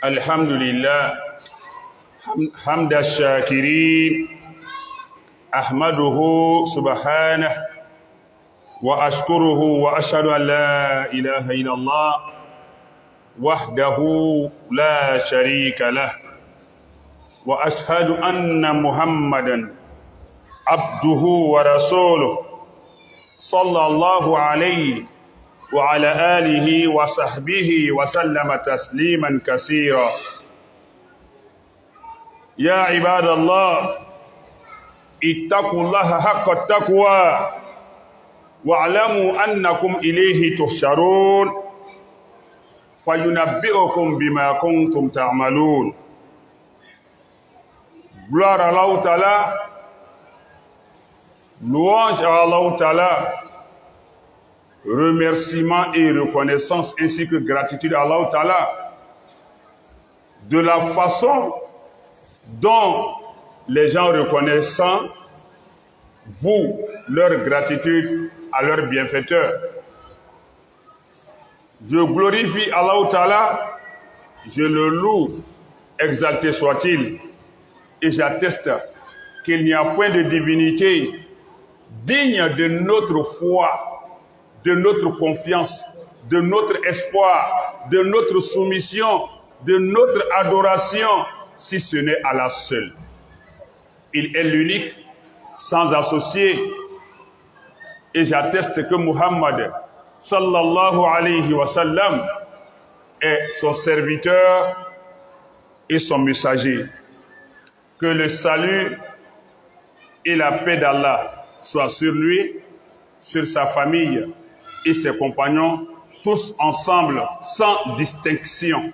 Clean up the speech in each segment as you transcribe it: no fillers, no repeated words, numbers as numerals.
الحمد لله حمد الشاكرين أحمده سبحانه وأشكره وأشهد أن لا إله إلا الله وحده لا شريك له وأشهد أن محمدا عبده ورسوله صلى الله عليه وعلى آله وصحبه وسلم تسليما كثيرا. يا عباد الله اتقوا الله حق التقوى واعلموا أنكم إليه تحشرون فينبئكم بما كنتم تعملون. Gloire à Allah Ta'ala, louange à Allah Ta'ala, remerciements et reconnaissance ainsi que gratitude à Allah Ta'ala de la façon dont les gens reconnaissant vous, leur gratitude à leur bienfaiteur. Je glorifie Allah Ta'ala, je le loue, exalté soit-il, et j'atteste qu'il n'y a point de divinité digne de notre foi, de notre confiance, de notre espoir, de notre soumission, de notre adoration, si ce n'est Allah seul. Il est l'unique, sans associé, et j'atteste que Muhammad sallallahu alayhi wa sallam est son serviteur et son messager. Que le salut et la paix d'Allah soient sur lui, sur sa famille et ses compagnons, tous ensemble, sans distinction.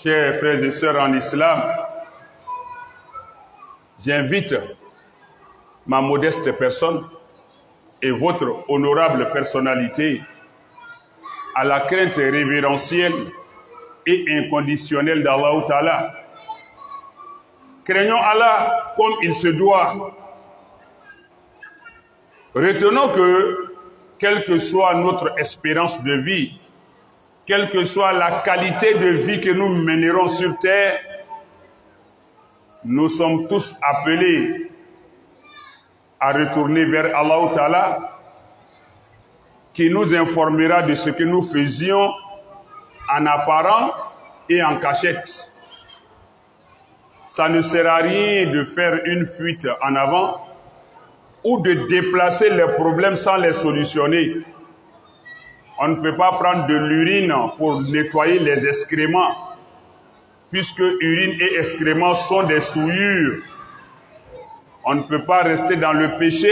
Chers frères et sœurs en islam, j'invite ma modeste personne et votre honorable personnalité à la crainte révérentielle et inconditionnelle d'Allah Ta'ala. Craignons Allah comme il se doit. Retenons que, quelle que soit notre espérance de vie, quelle que soit la qualité de vie que nous mènerons sur terre, nous sommes tous appelés à retourner vers Allah Ta'ala, qui nous informera de ce que nous faisions en apparent et en cachette. Ça ne sert à rien de faire une fuite en avant ou de déplacer les problèmes sans les solutionner. On ne peut pas prendre de l'urine pour nettoyer les excréments, puisque urine et excréments sont des souillures. On ne peut pas rester dans le péché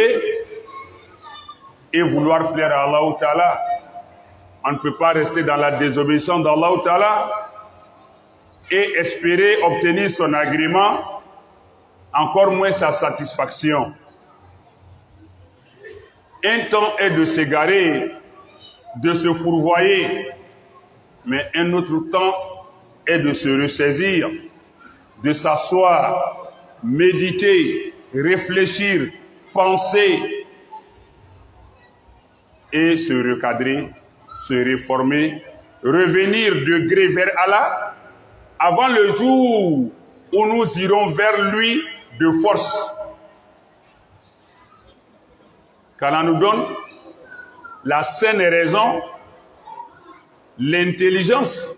et vouloir plaire à Allah Ta'ala. On ne peut pas rester dans la désobéissance d'Allah Ta'ala et espérer obtenir son agrément, encore moins sa satisfaction. Un temps est de s'égarer, de se fourvoyer, mais un autre temps est de se ressaisir, de s'asseoir, méditer, réfléchir, penser et se recadrer, se réformer, revenir de gré vers Allah avant le jour où nous irons vers lui de force. Qu'Allah nous donne la saine raison, l'intelligence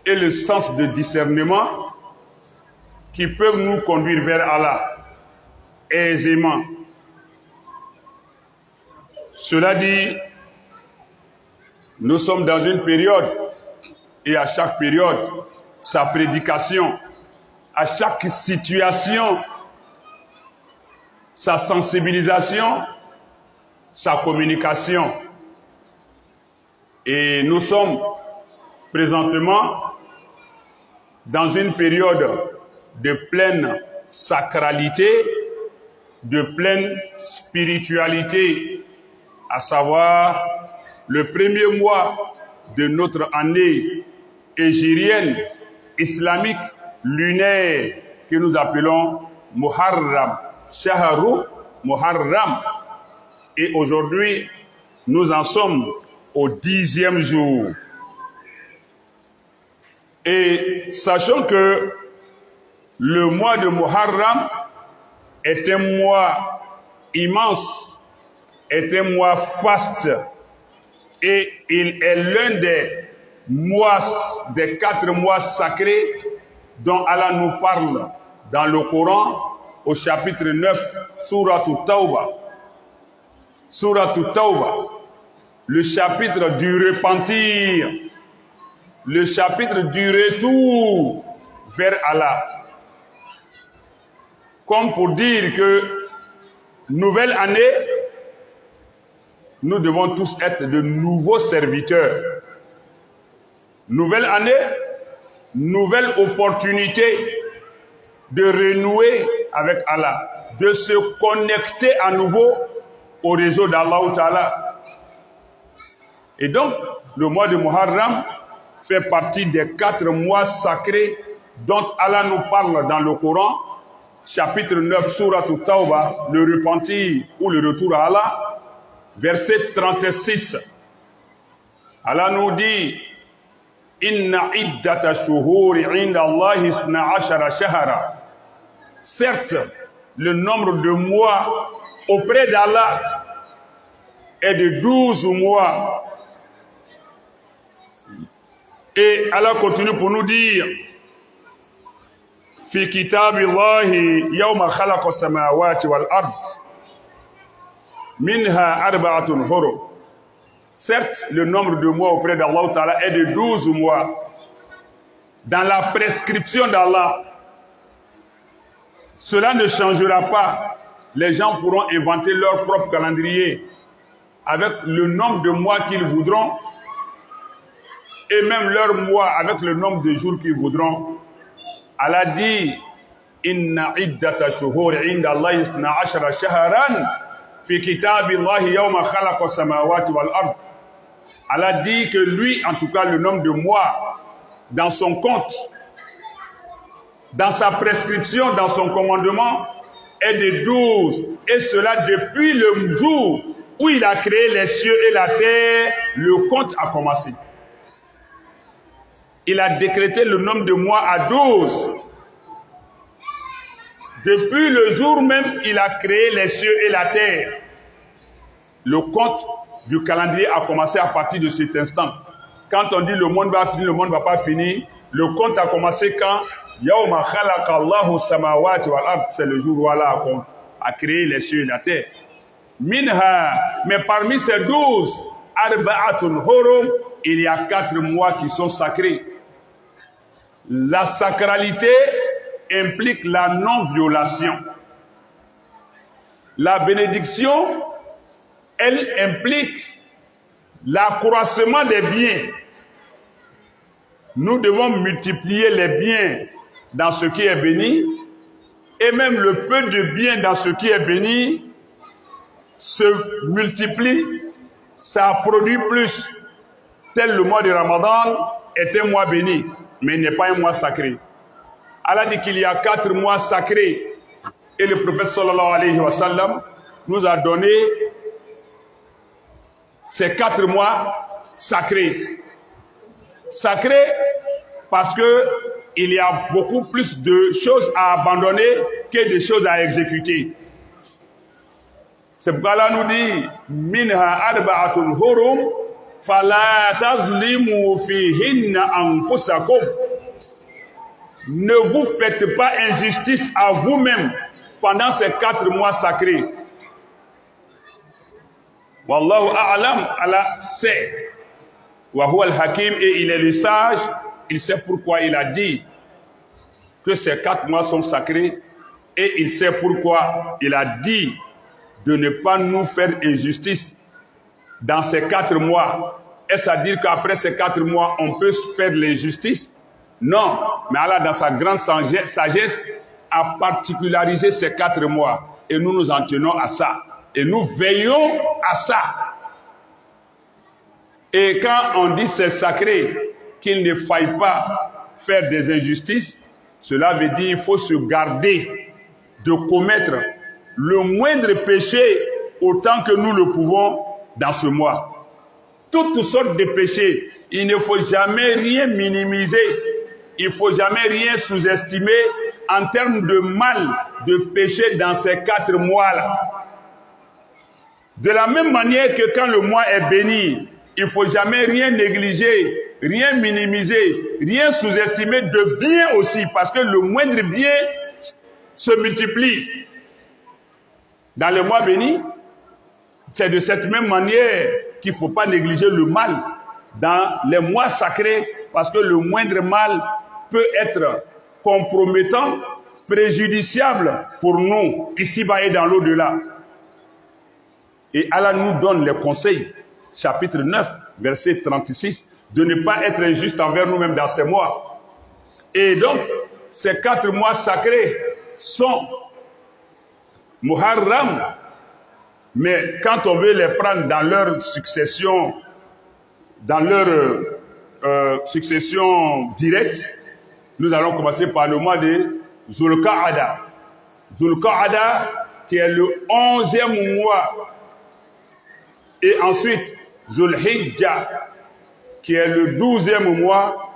et le sens de discernement qui peuvent nous conduire vers Allah aisément. Cela dit, nous sommes dans une période, et à chaque période, sa prédication, à chaque situation, sa sensibilisation, sa communication. Et nous sommes présentement dans une période de pleine sacralité, de pleine spiritualité, à savoir le premier mois de notre année hégirienne, islamique, lunaire, que nous appelons Muharram, Shahru Muharram. Et aujourd'hui, nous en sommes au 10e jour. Et sachant que le mois de Muharram est un mois immense, est un mois faste, et il est l'un des 4 mois sacrés dont Allah nous parle dans le Coran au chapitre 9, Surat Tawbah. Surat Tawbah, le chapitre du repentir, le chapitre du retour vers Allah. Comme pour dire que nouvelle année, nous devons tous être de nouveaux serviteurs. Nouvelle année, nouvelle opportunité de renouer avec Allah, de se connecter à nouveau au réseau d'Allah Ta'ala. Et donc, le mois de Muharram fait partie des 4 mois sacrés dont Allah nous parle dans le Coran, chapitre 9, Surat Tawbah, le repentir ou le retour à Allah, verset 36. Allah nous dit: Inna iddata shuhuri inda Allahi isna ashara shahara. Certes, le nombre de mois auprès d'Allah est de 12 mois. Et Allah continue pour nous dire: Fi kitabillahi yawma khalaqa samawati wal ard minha arba'atun hurum. Certes, le nombre de mois auprès d'Allah Ta'ala est de 12 mois. Dans la prescription d'Allah, cela ne changera pas. Les gens pourront inventer leur propre calendrier avec le nombre de mois qu'ils voudront et même leur mois avec le nombre de jours qu'ils voudront. Allah dit: Inna iddata shuhuri inda Allahi isna ashara shahran fi kitabillahi yawma khalaqa samawati wal ard. Allah dit que lui, en tout cas le nombre de mois dans son compte, dans sa prescription, dans son commandement, est de 12. Et cela depuis le jour où il a créé les cieux et la terre, le compte a commencé. Il a décrété le nombre de mois à 12. Depuis le jour même, il a créé les cieux et la terre. Le compte du calendrier a commencé à partir de cet instant. Quand on dit le monde va finir, le monde ne va pas finir, le compte a commencé quand Yawma khalaqa Allahu samawati wal ard, c'est le jour où Allah a créé les cieux et la terre. Minha, mais parmi ces 12, arba'atun hurum, il y a 4 mois qui sont sacrés. La sacralité implique la non-violation. La bénédiction, elle implique l'accroissement des biens. Nous devons multiplier les biens dans ce qui est béni, et même le peu de biens dans ce qui est béni se multiplie, ça produit plus. Tel le mois de Ramadan est un mois béni, mais il n'est pas un mois sacré. Allah dit qu'il y a 4 mois sacrés, et le prophète sallallahu alayhi wa sallam nous a donné ces 4 mois sacrés. Sacrés parce que il y a beaucoup plus de choses à abandonner que de choses à exécuter. C'est pourquoi Allah nous dit: Minha arba'atun hurum, fala tazlimu fihinna anfusakum. Ne vous faites pas injustice à vous-même pendant ces 4 mois sacrés. Wallahu a'lam, Allah sait. Wa huwa al-hakim, et il est le sage. Il sait pourquoi il a dit que ces 4 mois sont sacrés, et il sait pourquoi il a dit de ne pas nous faire injustice dans ces 4 mois. Est-ce à dire qu'après ces 4 mois, on peut faire l'injustice? Non, mais Allah, dans sa grande sagesse, a particularisé ces 4 mois. Et nous nous en tenons à ça. Et nous veillons à ça. Et quand on dit c'est sacré, qu'il ne faille pas faire des injustices, cela veut dire qu'il faut se garder de commettre le moindre péché autant que nous le pouvons dans ce mois. Toutes sortes de péchés. Il ne faut jamais rien minimiser. il ne faut jamais rien sous-estimer en termes de mal, de péché dans ces 4 mois-là. De la même manière que quand le mois est béni, il ne faut jamais rien négliger, rien minimiser, rien sous-estimer de bien aussi, parce que le moindre bien se multiplie. Dans le mois béni, c'est de cette même manière qu'il ne faut pas négliger le mal dans les mois sacrés, parce que le moindre mal peut être compromettant, préjudiciable pour nous, ici-bas et dans l'au-delà. Et Allah nous donne les conseils, chapitre 9, verset 36, de ne pas être injuste envers nous-mêmes dans ces mois. Et donc, ces 4 mois sacrés sont Muharram, mais quand on veut les prendre dans leur succession, directe, nous allons commencer par le mois de Zulqa'ada. Zulqa'ada qui est le 11e mois. Et ensuite, Zulhijja qui est le 12e mois.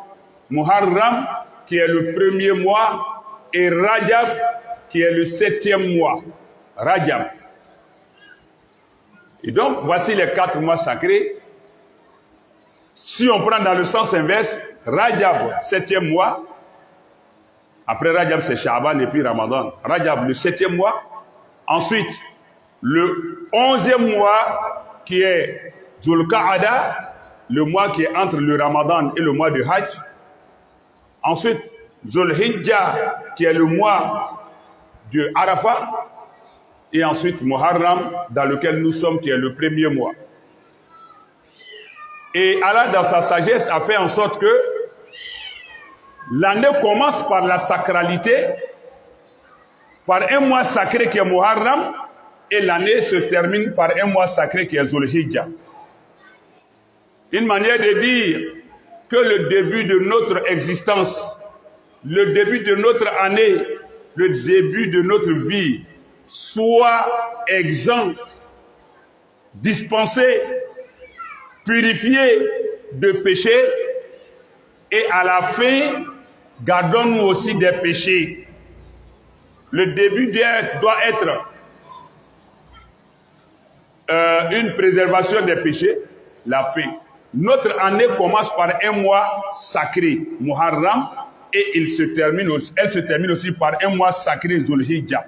Muharram qui est le 1er mois. Et Rajab qui est le 7e mois. Rajab. Et donc, voici les 4 mois sacrés. Si on prend dans le sens inverse, Rajab, 7e mois. Après Rajab, c'est Sha'ban et puis Ramadan. Rajab, le 7e mois. Ensuite, le 11e mois, qui est Zulqa'ada, le mois qui est entre le Ramadan et le mois de Hajj. Ensuite, Zulhijja, qui est le mois de Arafat. Et ensuite, Muharram, dans lequel nous sommes, qui est le 1er mois. Et Allah, dans sa sagesse, a fait en sorte que l'année commence par la sacralité, par un mois sacré qui est Muharram, et l'année se termine par un mois sacré qui est Zulhijja. Une manière de dire que le début de notre existence, le début de notre année, le début de notre vie, soit exempt, dispensé, purifié de péchés, et à la fin, gardons-nous aussi des péchés. Le début doit être une préservation des péchés, la fin. Notre année commence par un mois sacré, Muharram, et elle se termine aussi par un mois sacré, Zulhijja.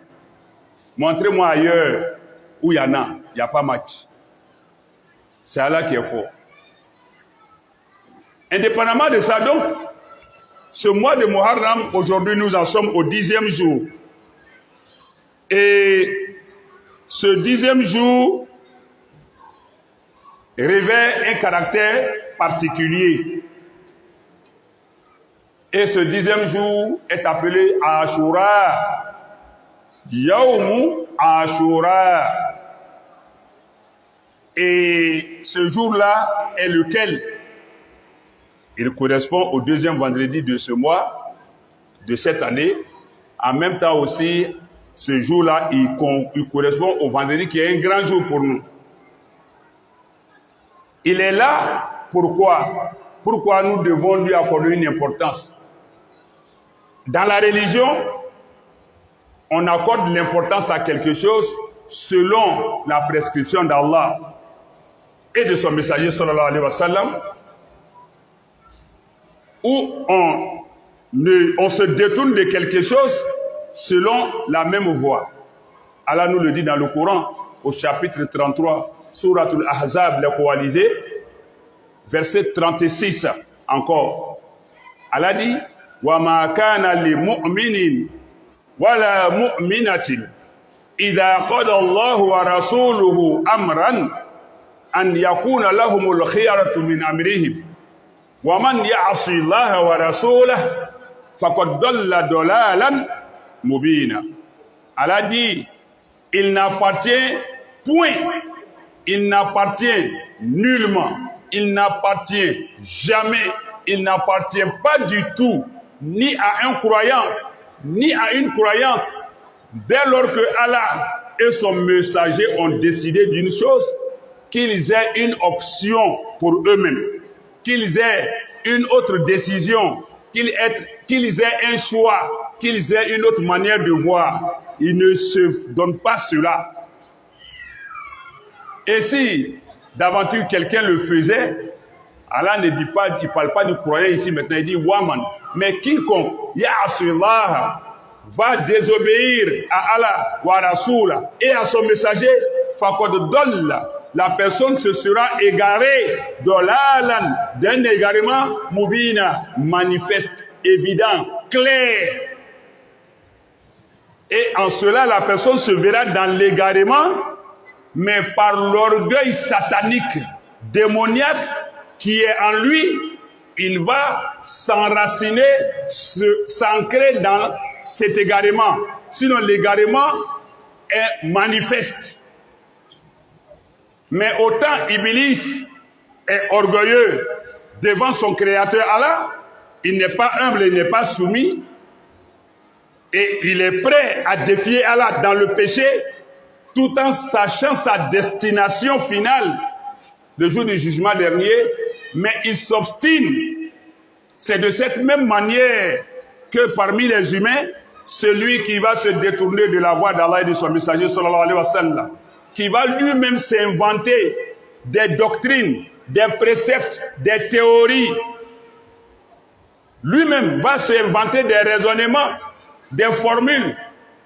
Montrez-moi ailleurs où il n'y a pas match. C'est Allah qui est fort. Indépendamment de ça, donc, ce mois de Muharram, aujourd'hui, nous en sommes au 10e jour. Et ce 10e jour revêt un caractère particulier. Et ce 10e jour est appelé Ashura. Yawmu Ashura. Et ce jour-là est lequel? Il correspond au 2e vendredi de ce mois, de cette année. En même temps aussi, ce jour-là, il correspond au vendredi qui est un grand jour pour nous. Il est là, pourquoi? Pourquoi nous devons lui accorder une importance? Dans la religion, on accorde l'importance à quelque chose selon la prescription d'Allah et de son messager sallallahu alayhi wa sallam, où on se détourne de quelque chose selon la même voie. Allah nous le dit dans le Coran, au chapitre 33, Suratul Ahzab, les coalisés, verset 36 encore. Allah dit, وَمَا كَانَ لِمُؤْمِنٍ وَلَا مُؤْمِنَةٍ إِذَا قَضَى اللَّهُ وَرَسُولُهُ أَمْرًا أَنْ يَكُونَ لَهُمُ الْخِيَرَةُ مِنْ أَمْرِهِمْ وَمَنْ يَعْصِ اللَّهَ وَرَسُولَهُ فَقَدْ ضَلَّ ضَلَالًا مُبِينًا. Allah dit, il n'appartient point, il n'appartient nullement, il n'appartient jamais, il n'appartient pas du tout ni à un croyant, ni à une croyante, dès lors que Allah et son messager ont décidé d'une chose, qu'ils aient une option pour eux-mêmes, qu'ils aient une autre décision qu'ils aient un choix, qu'ils aient une autre manière de voir. Ils ne se donnent pas cela. Et si d'aventure quelqu'un le faisait, Allah ne dit pas, il ne parle pas du croyant ici maintenant, il dit Waman. Mais quiconque, Ya'asullah, va désobéir à Allah wa Rasoula et à son messager, faqad dalla, la personne se sera égarée dolalan, d'un égarement mubina, manifeste, évident, clair. Et en cela, la personne se verra dans l'égarement, mais par l'orgueil satanique, démoniaque qui est en lui, il va s'enraciner, s'ancrer dans cet égarement. Sinon, l'égarement est manifeste. Mais autant Iblis est orgueilleux devant son créateur Allah, il n'est pas humble, il n'est pas soumis, et il est prêt à défier Allah dans le péché, tout en sachant sa destination finale, le jour du jugement dernier, mais il s'obstine. C'est de cette même manière que parmi les humains, celui qui va se détourner de la voie d'Allah et de son messager, sallallahu alayhi wa sallam, qui va lui-même s'inventer des doctrines, des préceptes, des théories, lui-même va s'inventer des raisonnements, des formules,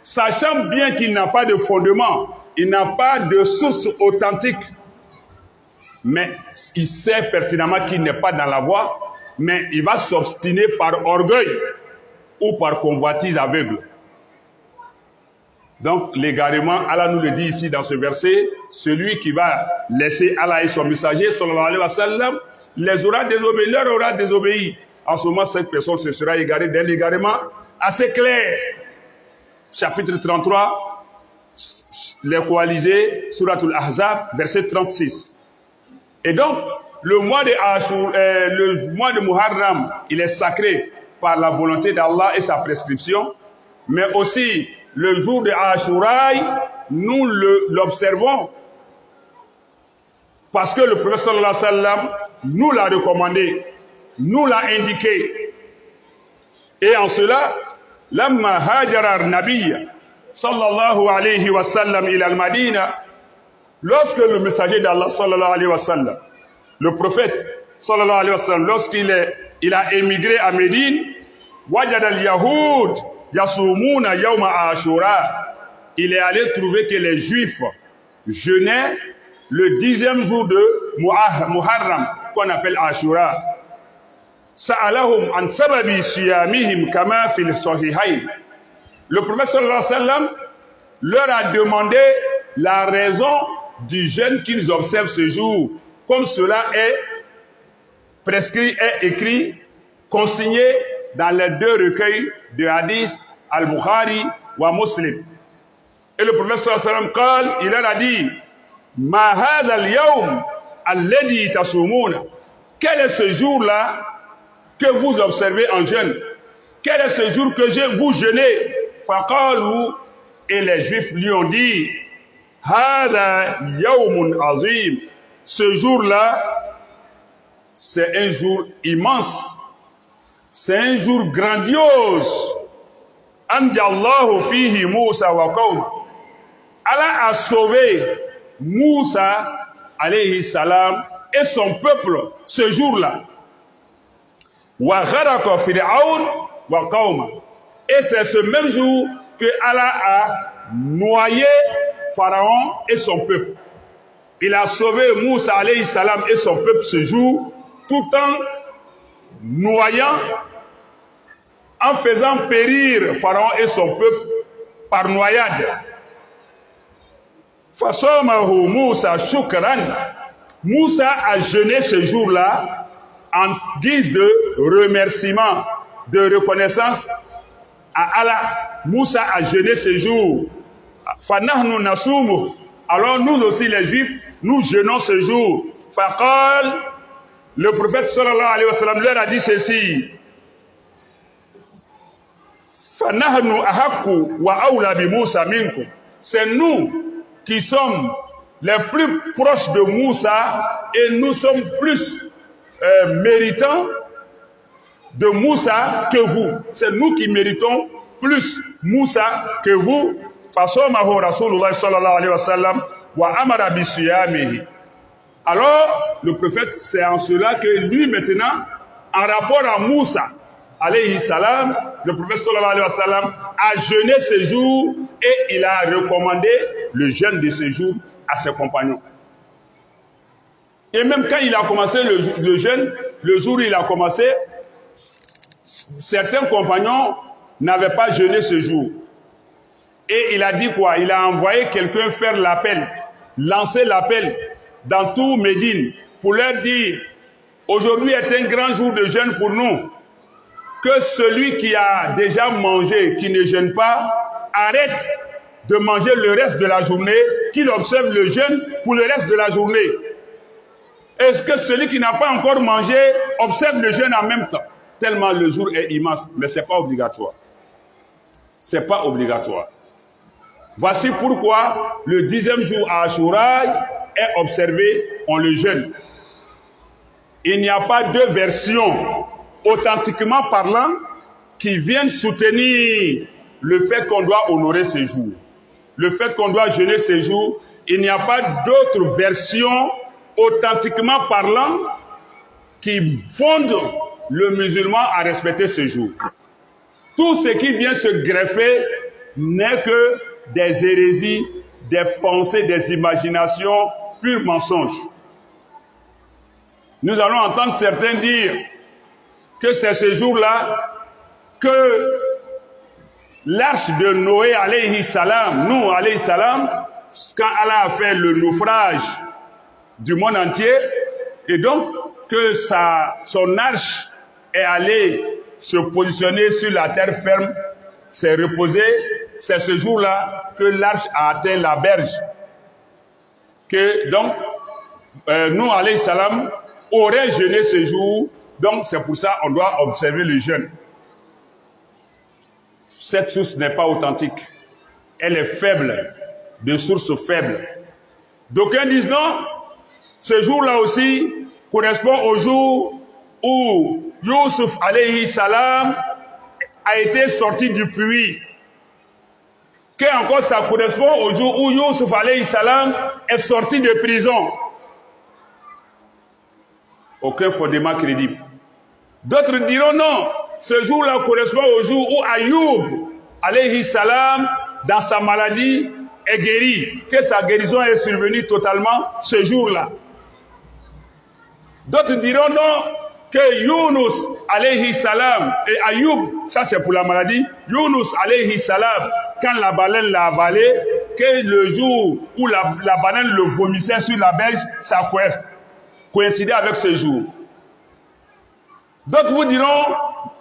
sachant bien qu'il n'a pas de fondement, il n'a pas de source authentique. Mais il sait pertinemment qu'il n'est pas dans la voie, mais il va s'obstiner par orgueil ou par convoitise aveugle. Donc l'égarement, Allah nous le dit ici dans ce verset, celui qui va laisser Allah et son messager, sallallahu alayhi wa sallam, les aura désobéis, leur aura désobéi. En ce moment, cette personne se sera égarée d'un égarement assez clair. Chapitre 33, les coalisés, Suratul Ahzab, verset 36. Et donc, le mois de Muharram, il est sacré par la volonté d'Allah et sa prescription, mais aussi le jour de Ashura, nous l'observons parce que le prophète sallallahu alayhi wa sallam nous l'a recommandé, nous l'a indiqué. Et en cela, lamma hajara an-nabiy sallallahu alayhi wa sallam ila al-Madina, lorsque le messager d'Allah sallallahu alayhi wa sallam, le prophète sallallahu alayhi wa sallam, lorsqu'il a émigré à Médine, wajad al-Yahoud yasumuna yawma Ashura, il est allé trouver que les Juifs jeûnaient le 10e jour de Muharram, qu'on appelle Ashura. Sa'alahum an sababi siyamihim kama fil sahihayn. Le prophète sallallahu alayhi wa sallam leur a demandé la raison du jeûne qu'ils observent ce jour, comme cela est prescrit, est écrit, consigné dans les deux recueils de hadith, Al-Bukhari wa Muslim. Et le prophète sallallahu alayhi wa sallam, il leur a dit, ma hadha al-yawm alladhi tasumuna. Quel est ce jour-là que vous observez en jeûne? Quel est ce jour que vous jeûnez? Faqalu, et les Juifs lui ont dit, Hada yawmun azim. Ce jour-là, c'est un jour immense. C'est un jour grandiose. Anjallahu fihi Musa wa qawma. Allah a sauvé Musa alayhi salam et son peuple ce jour-là. Wa gharaqa Fir'aun wa qawma. Et c'est ce même jour que Allah a noyé Pharaon et son peuple. Il a sauvé Moussa alayhi salam et son peuple ce jour, tout en noyant, en faisant périr Pharaon et son peuple par noyade. Fasamahu Moussa shukran. Moussa a jeûné ce jour-là en guise de remerciement, de reconnaissance à Allah. Moussa a jeûné ce jour. Fanahnu nasumu. Alors nous aussi les Juifs, nous jeûnons ce jour. Faqal, le prophète sallallahu alayhi wa sallam leur a dit ceci. Fanahnu ahakku wa awla bi Moussa minkum. C'est nous qui sommes les plus proches de Moussa et nous sommes plus méritants de Moussa que vous. C'est nous qui méritons plus Moussa que vous. Fasomahu Rasulullah sallallahu alayhi wa sallam wa amara bisiyamihi. Alors, le prophète, c'est en cela que lui maintenant, en rapport à Moussa, alayhi salam, le prophète sallallahu alayhi wa sallam a jeûné ce jour et il a recommandé le jeûne de ce jour à ses compagnons. Et même quand il a commencé le jeûne, le jour où il a commencé, certains compagnons n'avaient pas jeûné ce jour. Et il a dit quoi? Il a envoyé quelqu'un faire l'appel, lancer l'appel dans tout Médine pour leur dire: aujourd'hui est un grand jour de jeûne pour nous. Que celui qui a déjà mangé, qui ne jeûne pas, arrête de manger le reste de la journée, qu'il observe le jeûne pour le reste de la journée. Est-ce que celui qui n'a pas encore mangé observe le jeûne en même temps? Tellement le jour est immense, mais ce n'est pas obligatoire. Ce n'est pas obligatoire. Voici pourquoi le 10e jour à Ashura est observé, on le jeûne. Il n'y a pas deux versions, authentiquement parlant, qui viennent soutenir le fait qu'on doit honorer ces jours. Le fait qu'on doit jeûner ces jours, il n'y a pas d'autres versions, authentiquement parlant, qui fondent le musulman à respecter ce jour. Tout ce qui vient se greffer n'est que des hérésies, des pensées, des imaginations, purs mensonges. Nous allons entendre certains dire que c'est ce jour-là que l'arche de Noé, alayhi salam, nous, alayhi salam, quand Allah a fait le naufrage du monde entier, et donc que son arche est allée se positionner sur la terre ferme, s'est reposée, c'est ce jour-là que l'arche a atteint la berge. Que donc, nous, alayhi salam, aurait jeûné ce jour, donc c'est pour ça qu'on doit observer le jeûne. Cette source n'est pas authentique. Elle est faible, de source faible. D'aucuns disent non, ce jour-là aussi correspond au jour où Youssouf alayhi salam a été sorti du puits. Que encore ça correspond au jour où Youssouf alayhi salam est sorti de prison. Aucun fondement crédible. D'autres diront non, ce jour-là correspond au jour où Ayoub alayhi salam, dans sa maladie, est guéri. Que sa guérison est survenue totalement ce jour-là. D'autres diront non, que Younous alayhi salam et Ayoub, ça c'est pour la maladie, Younous alayhi salam, quand la baleine l'a avalé, que le jour où la baleine le vomissait sur la berge, ça coïncidait avec ce jour. D'autres vous diront,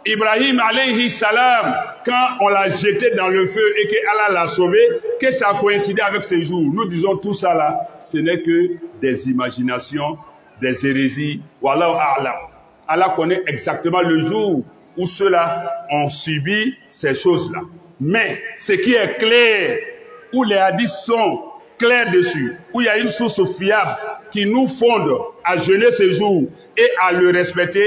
Ibrahim alayhi salam, quand on l'a jeté dans le feu et que Allah l'a sauvé, que ça coïncidait avec ce jour. Nous disons tout ça là, ce n'est que des imaginations, des hérésies. Wallahu a'lam. Allah connaît exactement le jour où ceux-là ont subi ces choses-là. Mais ce qui est clair, où les hadiths sont clairs dessus, où il y a une source fiable qui nous fonde à jeûner ce jour et à le respecter,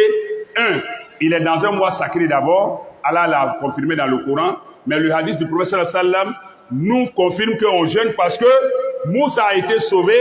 il est dans un mois sacré d'abord, Allah l'a confirmé dans le Coran, mais le hadith du prophète sallam nous confirme qu'on jeûne parce que Moussa a été sauvé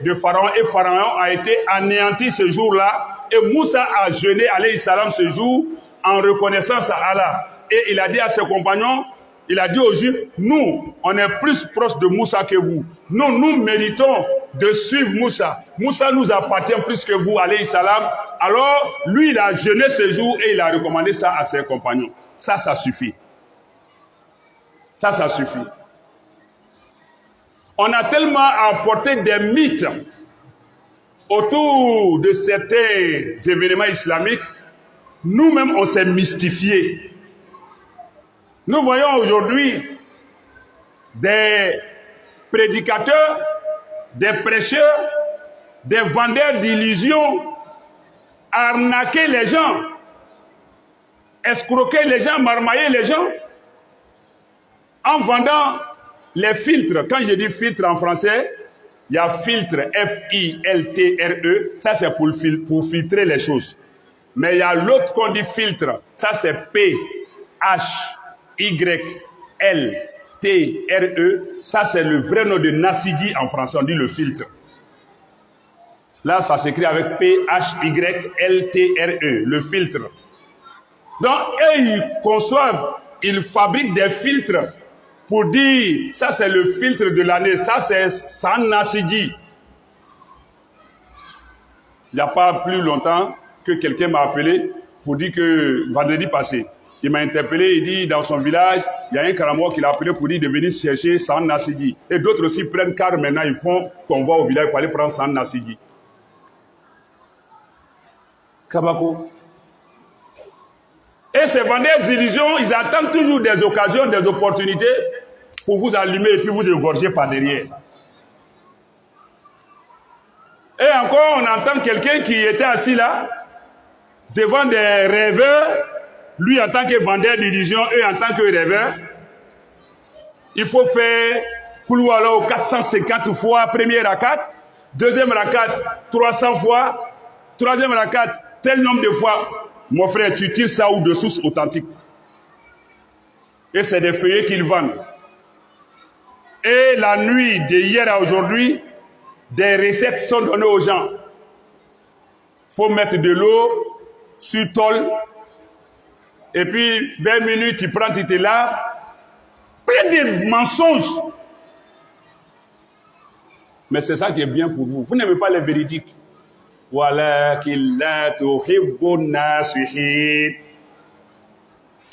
de Pharaon et Pharaon a été anéanti ce jour-là et Moussa a jeûné alayhi salam ce jour en reconnaissance à Allah. Et il a dit à ses compagnons, il a dit aux Juifs, nous, on est plus proches de Moussa que vous. Nous méritons de suivre Moussa. Moussa nous appartient plus que vous, alayhi salam. Alors, lui, il a jeûné ce jour et il a recommandé ça à ses compagnons. Ça suffit. Ça suffit. On a tellement apporté des mythes autour de certains événements islamiques. Nous-mêmes, on s'est mystifiés. Nous voyons aujourd'hui des prédicateurs, des prêcheurs, des vendeurs d'illusions arnaquer les gens, escroquer les gens, marmailler les gens en vendant les filtres. Quand je dis filtre en français, il y a filtre, F-I-L-T-R-E, ça c'est pour filtrer les choses. Mais il y a l'autre qu'on dit filtre. Ça, c'est P, H, Y, L, T, R, E. Ça, c'est le vrai nom de Nasidi en français. On dit le filtre. Là, ça s'écrit avec P, H, Y, L, T, R, E. Le filtre. Donc, eux, ils conçoivent, ils fabriquent des filtres pour dire, ça, c'est le filtre de l'année. Ça, c'est San Nasidi. Il n'y a pas plus longtemps que quelqu'un m'a appelé pour dire que vendredi passé, il m'a interpellé, il dit dans son village, il y a un Karamoa qui l'a appelé pour dire de venir chercher San Nasidi. Et d'autres aussi prennent car maintenant, ils font convoi au village pour aller prendre San Nasidi. Kabako. Et ces vendeurs d'illusions, ils attendent toujours des occasions, des opportunités pour vous allumer et puis vous égorger par derrière. Et encore, on entend quelqu'un qui était assis là, devant des rêveurs, lui en tant que vendeur d'illusions, eux en tant que rêveurs. Il faut faire Kouloualo 450 fois, première rakat, deuxième rakat 300 fois, troisième rakat tel nombre de fois. Mon frère, tu tires ça ou de sources authentiques. Et c'est des feuillets qu'ils vendent. Et la nuit d'hier à aujourd'hui, des recettes sont données aux gens. Il faut mettre de l'eau sur tôle. Et puis, 20 minutes, tu prends, tu te laves. Plein de mensonges. Mais c'est ça qui est bien pour vous. Vous n'aimez pas les véridiques. Voilà qu'il a tous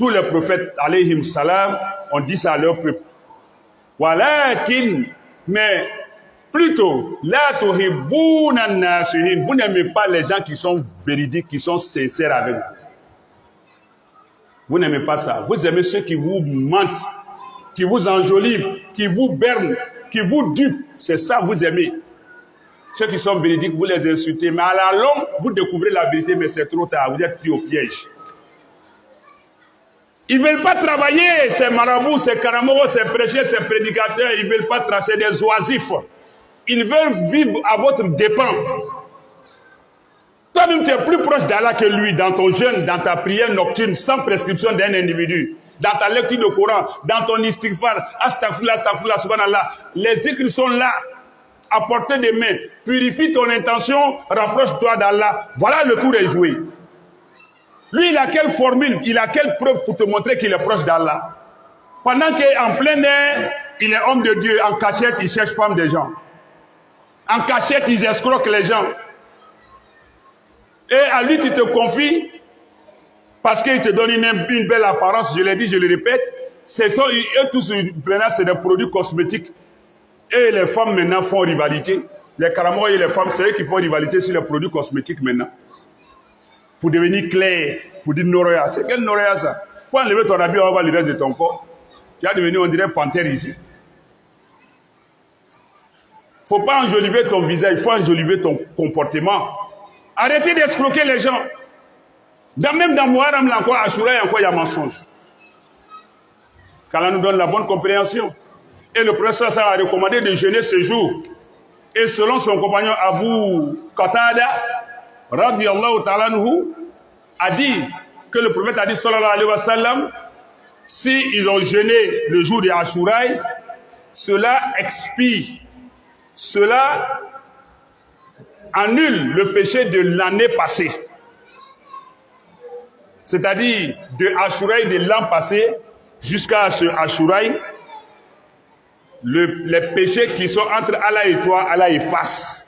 les prophètes, alayhim salam, ont dit ça à leur peuple. Voilà qu'il, mais plutôt, vous n'aimez pas les gens qui sont véridiques, qui sont sincères avec vous. Vous n'aimez pas ça. Vous aimez ceux qui vous mentent, qui vous enjolivent, qui vous bernent, qui vous dupent. C'est ça que vous aimez. Ceux qui sont véridiques, vous les insultez. Mais à la longue, vous découvrez la vérité, mais c'est trop tard. Vous êtes pris au piège. Ils ne veulent pas travailler, ces marabouts, ces karamogos, ces prêcheurs, ces prédicateurs. Ils ne veulent pas tracer des oisifs. Ils veulent vivre à votre dépens. Toi-même, tu es plus proche d'Allah que lui, dans ton jeûne, dans ta prière nocturne, sans prescription d'un individu, dans ta lecture du Coran, dans ton istighfar, astaghfirullah, astaghfirullah, subhanallah. Les écrits sont là, à portée des mains. Purifie ton intention, rapproche-toi d'Allah. Voilà, le tour est joué. Lui, il a quelle formule, il a quelle preuve pour te montrer qu'il est proche d'Allah? Pendant qu'en plein air, il est homme de Dieu, en cachette, il cherche femme des gens. En cachette, ils escroquent les gens. Et à lui, tu te confies parce qu'il te donne une belle apparence. Je l'ai dit, je le répète. Eux tous, maintenant, c'est des produits cosmétiques. Et les femmes, maintenant, font rivalité. Les Karamoa et les femmes, c'est eux qui font rivalité sur les produits cosmétiques, maintenant. Pour devenir clair, pour dire Noréa. C'est quel Noréa, ça? Il faut enlever ton habit, on va voir le reste de ton corps. Tu vas devenir, on dirait, panthère ici. Il ne faut pas enjoliver ton visage, il faut enjoliver ton comportement. Arrêtez d'escroquer les gens. Même dans Muharram, là encore, Ashura, il y a mensonge. Qu'Allah nous donne la bonne compréhension. Et le professeur a recommandé de jeûner ce jour. Et selon son compagnon Abu Qatada, radiyallahu ta'ala anhu, a dit que le prophète a dit, sallallahu alayhi wa sallam, si ils ont jeûné le jour de Ashura, cela expie, cela annule le péché de l'année passée. C'est-à-dire de Ashura de l'an passé jusqu'à ce Ashura, les péchés qui sont entre Allah et toi, Allah efface.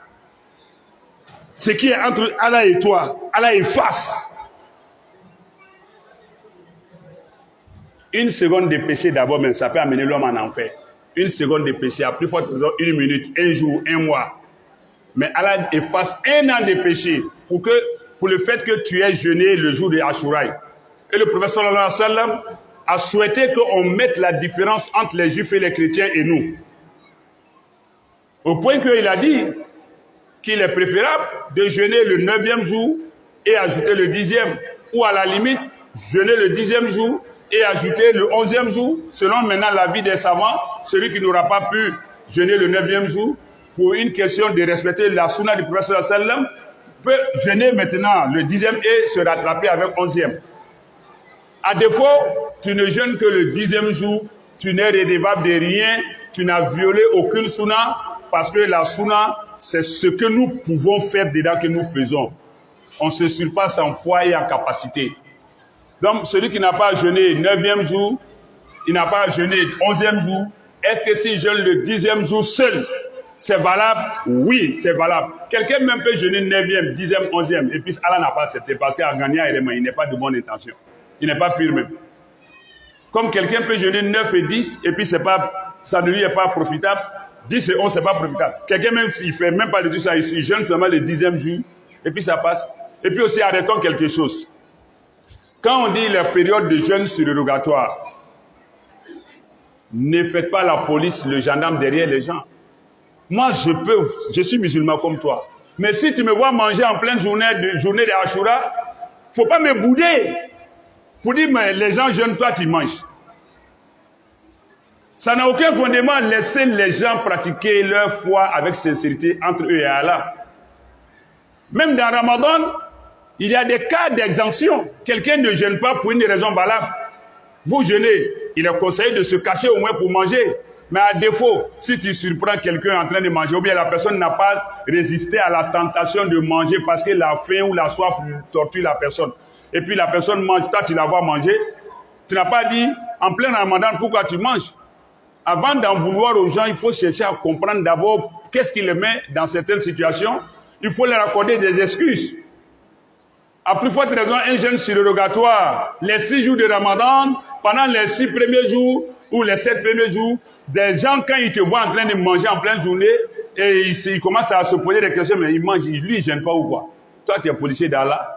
Ce qui est entre Allah et toi, Allah efface. Une seconde de péché d'abord, mais ça peut amener l'homme en enfer. Une seconde de péché, à plus forte raison, une minute, un jour, un mois. Mais Allah efface un an de péché pour le fait que tu aies jeûné le jour de Ashura. Et le prophète sallallahu alayhi wa sallam a souhaité qu'on mette la différence entre les juifs et les chrétiens et nous. Au point qu'il a dit qu'il est préférable de jeûner le 9e jour et ajouter le 10e. Ou à la limite, jeûner le 10e jour et ajouter le 11e jour. Selon maintenant l'avis des savants, celui qui n'aura pas pu jeûner le 9e jour, pour une question de respecter la sunna du prophète sallallahu alayhi wa sallam, peux jeûner maintenant le 10e et se rattraper avec 11e. À défaut, tu ne jeûnes que le 10e jour, tu n'es redevable de rien, tu n'as violé aucune sunna, parce que la sunna, c'est ce que nous pouvons faire dedans que nous faisons. On se surpasse en foi et en capacité. Donc, celui qui n'a pas jeûné 9e jour, il n'a pas jeûné 11e jour, est-ce que s'il jeûne le 10e jour seul, c'est valable? Oui, c'est valable. Quelqu'un même peut jeûner 9e, 10e, 11e, et puis Allah n'a pas accepté, parce qu'en gagnant, il n'est pas de bonne intention. Il n'est pas pur même. Comme quelqu'un peut jeûner 9 et 10, et puis ça ne lui est pas profitable, 10 et 11, c'est pas profitable. Quelqu'un même, s'il ne fait même pas de tout ça, il jeûne seulement le 10e jour, et puis ça passe. Et puis aussi, arrêtons quelque chose. Quand on dit la période de jeûne surrogatoire, ne faites pas la police, le gendarme derrière les gens. Moi, je suis musulman comme toi. Mais si tu me vois manger en pleine journée de Ashura, il ne faut pas me bouder. Pour dire, mais les gens jeûnent, toi tu manges. Ça n'a aucun fondement. Laissez les gens pratiquer leur foi avec sincérité entre eux et Allah. Même dans Ramadan, il y a des cas d'exemption. Quelqu'un ne jeûne pas pour une raison valable. Vous jeûnez, il est conseillé de se cacher au moins pour manger. Mais à défaut, si tu surprends quelqu'un en train de manger, ou bien la personne n'a pas résisté à la tentation de manger parce que la faim ou la soif torture la personne, et puis la personne mange, toi tu la vois manger, tu n'as pas dit, en plein Ramadan, pourquoi tu manges? Avant d'en vouloir aux gens, il faut chercher à comprendre d'abord qu'est-ce qui les met dans certaines situations. Il faut leur accorder des excuses. À plus forte raison, un jeûne surrogatoire, les 6 jours de Ramadan, pendant les 6 premiers jours ou les 7 premiers jours, des gens, quand ils te voient en train de manger en pleine journée, et ils commencent à se poser des questions, mais ils mangent, lui, il ne gêne pas ou quoi? Toi, tu es policier d'Allah.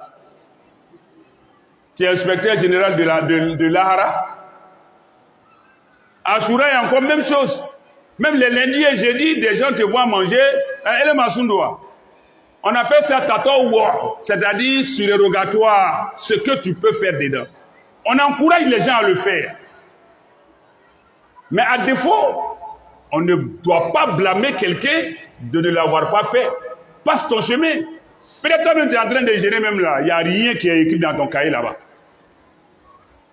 Tu es inspecteur général de l'Ahara. Ashura est encore même chose. Même les lundis et jeudis, des gens te voient manger, et le masundoua. On appelle ça tatawa, c'est-à-dire surrogatoire, ce que tu peux faire dedans. On encourage les gens à le faire. Mais à défaut, on ne doit pas blâmer quelqu'un de ne l'avoir pas fait. Passe ton chemin. Peut-être toi-même tu es en train de gêner même là. Il n'y a rien qui est écrit dans ton cahier là-bas.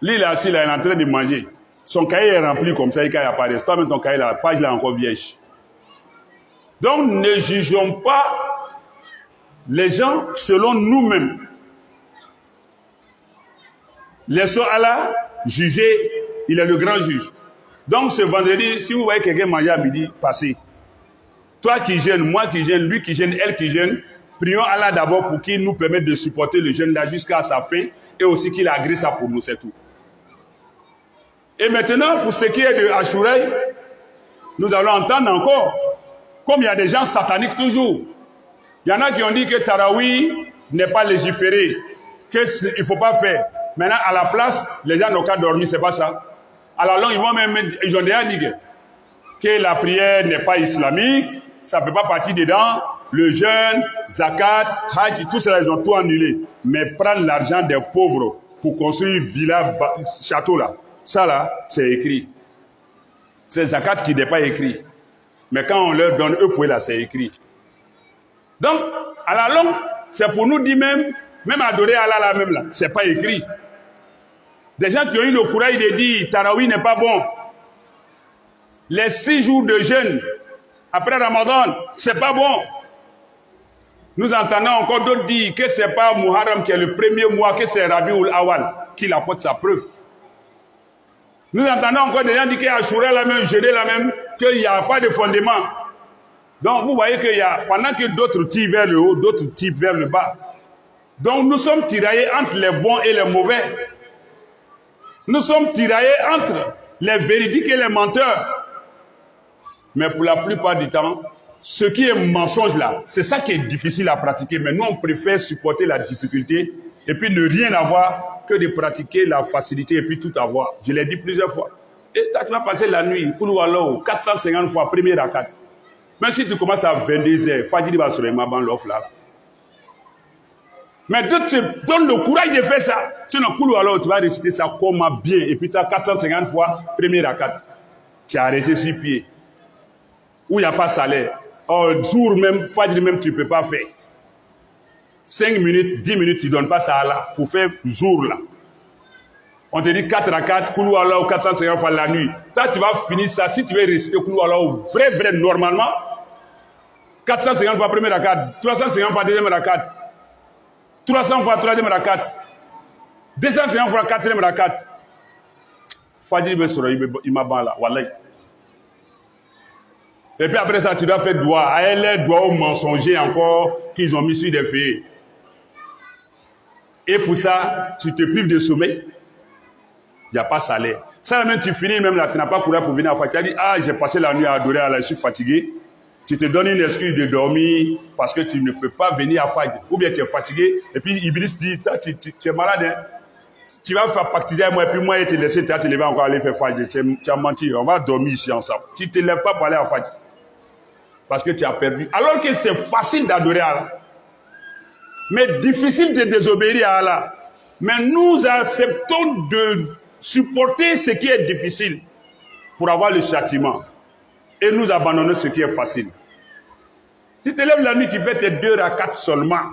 Lui là, assis là, il est en train de manger. Son cahier est rempli comme ça, il apparaît. Toi-même ton cahier là, la page là est encore vierge. Donc ne jugeons pas les gens selon nous-mêmes. Laissons Allah juger, il est le grand juge. Donc ce vendredi, si vous voyez quelqu'un manger à midi, passez. Toi qui jeûnes, moi qui jeûne, lui qui jeûne, elle qui jeûne, prions Allah d'abord pour qu'il nous permette de supporter le jeûne là jusqu'à sa fin et aussi qu'il agrée ça pour nous, c'est tout. Et maintenant, pour ce qui est de Ashura, nous allons entendre encore, comme il y a des gens sataniques toujours, il y en a qui ont dit que Tarawih n'est pas légiféré, qu'il ne faut pas faire. Maintenant, à la place, les gens n'ont qu'à dormir, c'est pas ça. À la longue, ils ont déjà dit que la prière n'est pas islamique, ça ne fait pas partie dedans. Le jeûne, zakat, hajj, tout ça, ils ont tout annulé. Mais prendre l'argent des pauvres pour construire villa, château là, ça là, c'est écrit. C'est zakat qui n'est pas écrit. Mais quand on leur donne, eux pour là, c'est écrit. Donc, à la longue, c'est pour nous dire même adorer Allah là même là, c'est pas écrit. Des gens qui ont eu le courage de dire Tarawih n'est pas bon. Les 6 jours de jeûne après Ramadan, c'est pas bon. Nous entendons encore d'autres dire que c'est pas Muharram qui est le premier mois, que c'est Rabiul Awal qui apporte sa preuve. Nous entendons encore des gens dire qu'Ashura la même, jeûner la même, qu'il n'y a pas de fondement. Donc vous voyez qu'il y a, pendant que d'autres tirent vers le haut, d'autres tirent vers le bas. Donc nous sommes tiraillés entre les bons et les mauvais. Nous sommes tiraillés entre les véridiques et les menteurs. Mais pour la plupart du temps, ce qui est mensonge là, c'est ça qui est difficile à pratiquer. Mais nous, on préfère supporter la difficulté et puis ne rien avoir que de pratiquer la facilité et puis tout avoir. Je l'ai dit plusieurs fois. Et tu vas passer la nuit, 450 fois, premier rakat. Même si tu commences à 22h, Fajiri va se remettre l'offre là. Mais d'autres te donnent le courage de faire ça. Sinon, alors tu vas réciter ça comme bien. Et puis tu as 450 fois, premier rakat. Tu as arrêté sur pied. Où il n'y a pas salaire. Jour même, Fajiri même, tu ne peux pas faire. 5 minutes, 10 minutes, tu ne donnes pas ça là pour faire jour là. On te dit 4 rakats, Koulou Allah ou 450 fois la nuit. Toi, tu vas finir ça. Si tu veux réciter Koulou Allah ou vrai, normalement, 450 fois premier rakat, 350 fois deuxième rakat, 300 fois troisième rakat, 250 fois quatrième rakat. Fadil il m'a ban là, wallahi. Et puis après ça, tu dois faire doigt. À elle, doigt aux mensongers encore qu'ils ont mis sur des feuilles. Et pour ça, tu te prives de sommeil. Il n'y a pas salaire. Ça même, tu finis même là, tu n'as pas couru pour venir à Fatigue. Tu as dit, ah, j'ai passé la nuit à adorer Allah, je suis fatigué. Tu te donnes une excuse de dormir parce que tu ne peux pas venir à Fatigue. Ou bien tu es fatigué. Et puis Iblis dit, tu es malade. Hein? Tu vas faire partie de moi. Et puis moi, je te laisser, tu vas te lever encore aller faire Fatigue. Tu as menti. On va dormir ici ensemble. Tu ne te lèves pas pour aller à Fatigue. Parce que tu as perdu. Alors que c'est facile d'adorer Allah. Mais difficile de désobéir à Allah. Mais nous acceptons de supporter ce qui est difficile pour avoir le châtiment. Et nous abandonner ce qui est facile. Tu te lèves la nuit, tu fais tes 2 rakats seulement.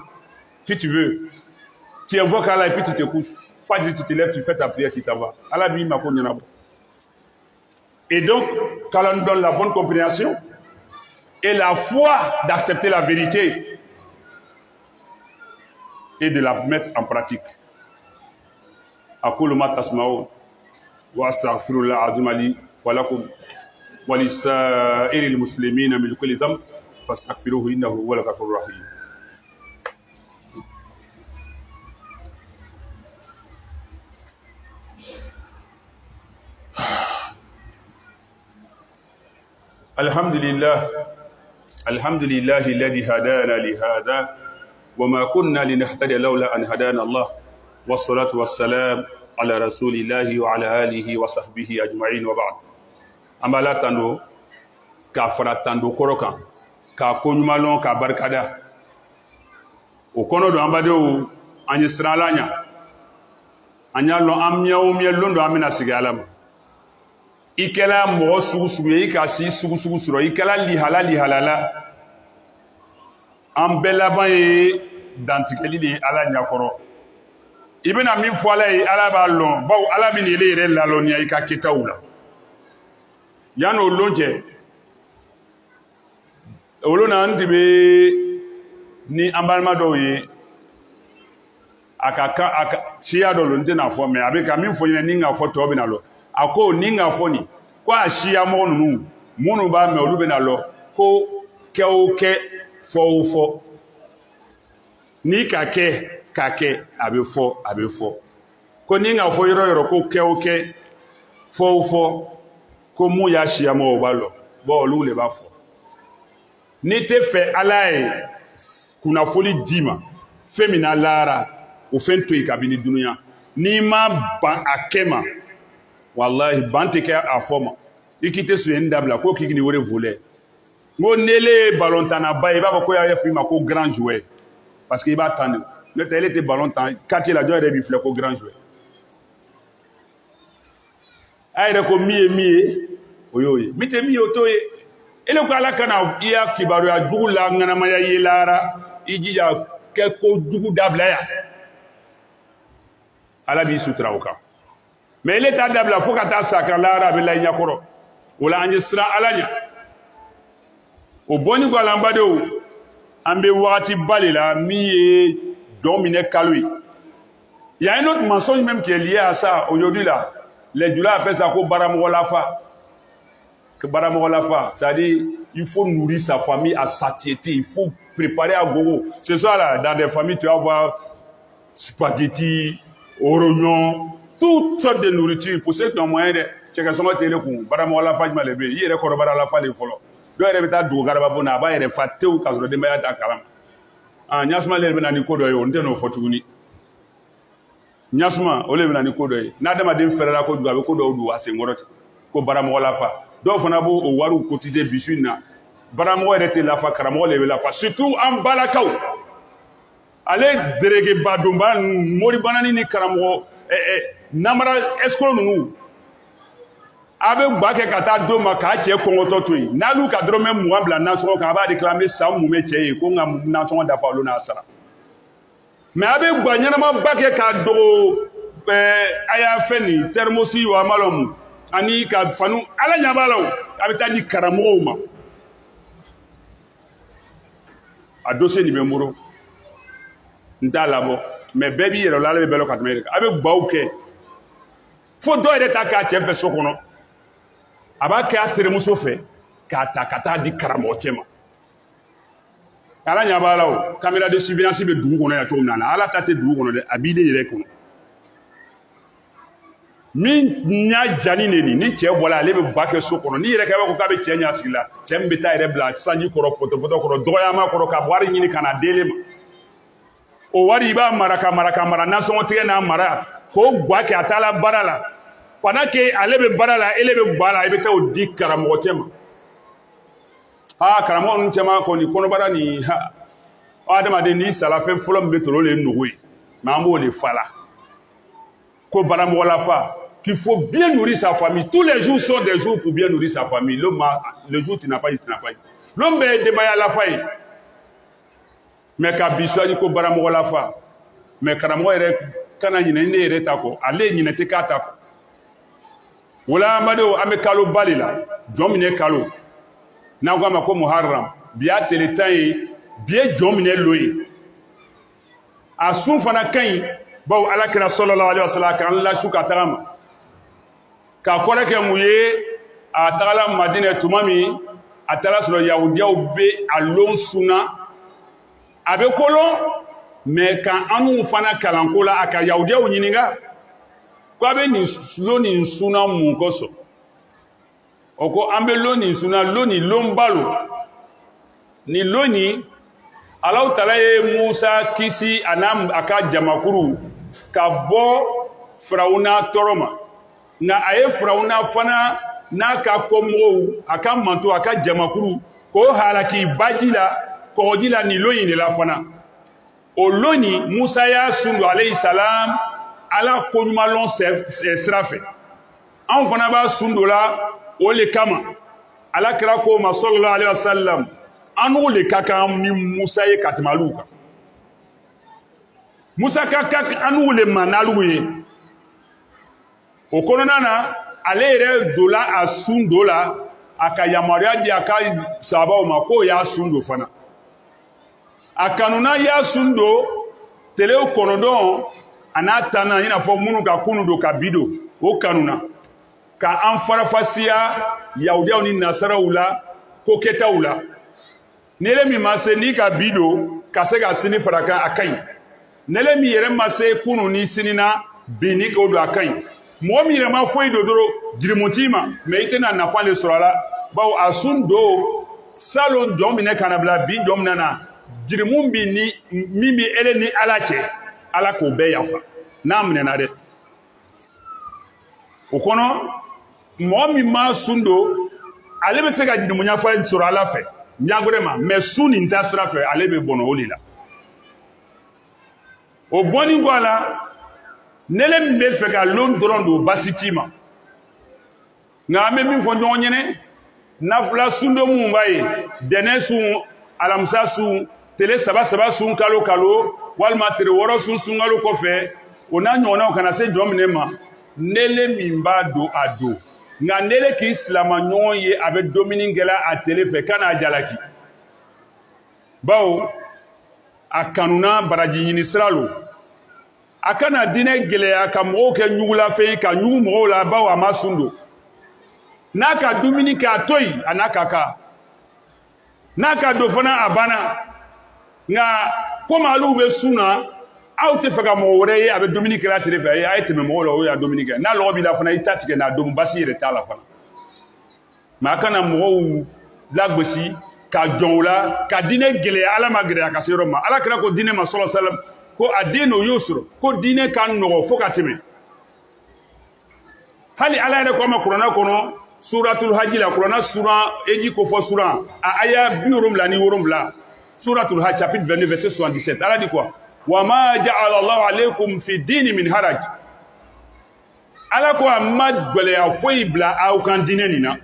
Si tu veux. Tu invoques Allah et puis tu te couches. Fajr, tu te lèves, tu fais ta prière, tu t'en vas. Allah dit, ma connaît. Et donc, quand on nous donne la bonne compréhension et la foi d'accepter la vérité et de la mettre en pratique. أقول ما تسمعون وأستغفر الله العظيم لي ولكم ولسائر المسلمين من كل ذنب فاستغفروه إنه هو الغفور الرحيم. الحمد لله الذي هدانا لهذا وما كنا لنهتدي لولا أن هدانا الله والصلاة والسلام على رسول الله وعلى آله وصحبه أجمعين وبعد. Amala tando ka fara tando korokan ka konyumalon ka barkada o kono do ambade o anyi sralanya anya lo amnya o mie londo amina sigalam ikela mo sugu yi ka si sugu suro ikela lihalala ambela baye dantikeli ni ala nyakoro ibena min fo ala yi ala ba lon baw ala min ile yere la lon ya ka kitawula yano lonje olona ndibe ni ambalma do ye aka shia do lo ndina fo me abeka min fo ni nga fo to bi na lo ako ni nga fo ni kwa shia mo nu munu ba me olu be na lo ko ke fo ni kake abe fo ko ni nga fo yoro ko ke fo ko mu ya shia mo ba lo bo olu le ba fo ni te fe alaye kuna foli dima femina lara o fen to ikabini dunya ni ma ban akema wallahi bante ke afoma ikite su endabla ko kigini wore voler mo nele ballon tana ba ba ko ya fi ma ko grand joueur parce que il va tane le tele te ballon tan quartier la joie de bi ko grand joueur ayre ko miye oyoye mite miye otoye ele ko ala kana iya kibaru ya dugu la ngana maya yelara ijija ke ko dugu dabla ya ala bi sutra oka mais ele ta dabla fo ka ta saka lara be la nyakoro wala anje sra alanya o boni ko alambade o ambe wati balela miye domine kalui. Il y a un autre mensonge même qui est lié à ça aujourd'hui là. Les Djoula appellent ça ko baramolafa. Que baramolafa, c'est-à-dire il faut nourrir sa famille à satiété, il faut préparer à gogo. Ce soir là, dans des familles, tu vas voir spaghetti, orognon, toutes sortes de nourriture. Pour ceux qui ont moyen de checker son télé pour baramolafa, je m'allais bien. Il y a encore baramolafa les follow. Donc il y a des gens qui ont des fatés ou qui ont des meilleurs à ah, nyasma le bena ni kodo yo ndeno fotuguni nyasma o le bena ni kodo yi na dama dem ferera ko duwa be kodo du wase ngoroti ko baramo wala fa do fana bo o waru cotiser bisuna baramo rete la fa karamo le la fa surtout en balakaw ale derege badomba mori banani ni karamo namara escolo nu abe gbake kata do maka che kongoto toyi nalu ka drome muambla na so ka ba réclamer sa mu meche ko nga na so da fa lo na sara mais a bɛ gwa ɲɛnama ba kɛ k'a dogo a y'a fɛn nin thermosi wa malom ani ka fanu ala ɲɛ b'a la o a bɛ taa di karamɔgɔw ma a dossier nin bɛ n bolo n t'a labɔ mais bɛɛ b'i yɛrɛ la ala bɛ bɛɛ lɔ ka tɛmɛ e de kan a bɛ gwaw kɛ fo dɔw yɛrɛ ta k'a cɛ fɛ so kɔnɔ a b'a kɛ a terimuso fɛ k'a ta ka taa di karamɔgɔ cɛ ma ala ɲɛ b'a la o caméra de surveillance bɛ dugu kɔnɔ yan cogo min na ala ta tɛ dugu kɔnɔ dɛ a b'i de yɛrɛ kɔnɔ min ɲa jani de ni cɛ bɔla ale bɛ ba kɛ so kɔnɔ ni yɛrɛ kɛ ko k'a bɛ cɛ ɲa sigi la cɛ min bɛ taa yɛrɛ bila sanji kɔrɔ pɔtɔpɔtɔ kɔrɔ dɔgɔyama kɔrɔ ka wari ɲini ka na dele ma o wari i b'a mara ka mara ka mara nasɔngɔ tigɛ n'a mara k'o gwa kɛ a taala baara la pendant que ale bɛ baara la ele bɛ gwa la i bɛ taa o di karamɔgɔ cɛ ma karamɔgɔ ninnu caman kɔni kɔnɔbara nin adamaden n'i sara fɛn fɔlɔ min bɛ tɔrɔ o de ye nogo ye mais an b'o de fa la ko baramɔgɔ lafa qu'il faut bien nourrir sa famille. Tous les jours sont des jours pour bien nourrir sa famille. Le jour tu n'as pas eu, tu n'as pas eu. L'homme est démaillé à la faille. Mais quand Bissou ko baramɔgɔ lafa, mais karamɔgɔ yɛrɛ kana ɲinɛ ne yɛrɛ ta kɔ, ale ɲinɛ tɛ k'a ta kɔ. Wala amado an bɛ kalo ba de la, jɔn min ye kalo. N'an ko a ma ko Muharram, bi y'a tile 10 ye, bi ye jɔn min ye lo ye. A sun fana ka ɲi, bawo Alakira sallallahu alaihi wasallam k'an lasu ka taga ma. K'a kɔrɔ kɛ mun ye a tagala Madinɛ tuma min a taara sɔrɔ yahudiyaw bɛ a lon sunna a bɛ kolon mais ka anw fana kalanko la a ka yahudiyaw ɲininka ko a bɛ nin lon nin sunna mun kosɔn o ko an bɛ lon nin sunna lon nin lonba lo nin lon nin Alahu Taala ye Musa kisi a n'a a ka jamakuru ka bɔ Firawuna tɔɔrɔ ma. Nka a ye Firawuna fana n'a ka kɔmɔgɔw a ka manto a ka jamakuru k'o halaki baji la kɔgɔji la nin lon in de la fana o lon nin Musa y'a sun don alayhi salam ala koɲumanlɔn sira fɛ anw fana b'a sun don la o le kama Alakira ko ma sallallahu alayhi wa sallam an n'o le ka kan ni Musa ye ka tɛmɛ alu kan Musa ka kan an n'o le ma n'alu ye o kɔnɔna na ale yɛrɛ dola a sun do la a ka yamaruya di a ka sahabaw ma k'o y'a sun do fana a kanuna y'a sun do tile 9 a n'a tanna i n'a fɔ minnu ka kunu do ka bi do o kanuna ka an farafasiya yahudiyaw ni nasaraw la ko kɛtaw la nele min ma se n'i ka bi do ka se ka sini fara kan a ka ɲi nele min yɛrɛ ma se kunu ni sini na bi ni k'o do a ka ɲi mɔgɔ min yɛrɛ ma foyi do dɔrɔn jirimuti ma mais i tɛna nafa de sɔrɔ a la bawo a sun do salon jɔn minɛ kana bila bi jɔn minɛ na jirimu bi ni min bi ele ni ala cɛ ala k'o bɛɛ yafa n'a minɛna dɛ o kɔnɔ mɔgɔ min ma sun do ale bɛ se ka jirimu ɲafali sɔrɔ ala fɛ ɲagore ma mais sun nin ta sira fɛ ale bɛ bɔnɔ o de la o bɔnni kɔ a la nele min bɛ fɛ ka lon dɔrɔn don basi t'i ma nka an bɛ min fɔ ɲɔgɔn ɲɛnɛ nafila sun do mun b'a ye dɛnɛ sun alamisa sun tile 3 sun kalo walima tile 6 sun sunkalo kɔfɛ o n'a ɲɔgɔnnaw kana se jɔn minɛ ma nele min b'a don a don nka nele k'i silama ɲɔgɔn ye a bɛ dumuni kɛla a tele fɛ kana jalaki bawo a kanuna baraji ɲini sira lo a kana diinɛ gɛlɛya ka mɔgɔw kɛ ɲugulafɛn ye ka ɲugu mɔgɔw la bawo a ma sun don n'a ka dumuni kɛ a to yen a n'a ka kan n'a ka don fana a banna nka komi alu bɛ sun na aw tɛ fɛ ka mɔgɔ wɛrɛ ye a bɛ dumuni kɛla tile fɛ a ye tɛmɛ mɔgɔw la o y'a dumuni kɛ n'a lɔgɔ b'i la fana i ta tigɛ n'a domu basi yɛrɛ t'a la fana mɛ a kana mɔgɔw lagosi ka jɔn o la ka diinɛ gɛlɛya ala ma gɛlɛya ka se yɔrɔ ma Alakira ko diinɛ ma sallallahu alaihi wasallam ko a den n'o y'o sɔrɔ ko diinɛ ka nɔgɔ fo ka tɛmɛ hali ala yɛrɛ ko a ma kuranɛ kɔnɔ suratul hajj la kuranɛ sura eji kofɔ sura a aya 77 suratul hajj chapitre 22 verset 77 ala dit quoi wa ma ja'ala Allahu alaykum fi dini min haraj ala ko a ma gɛlɛya foyi bila aw kan diinɛ nin na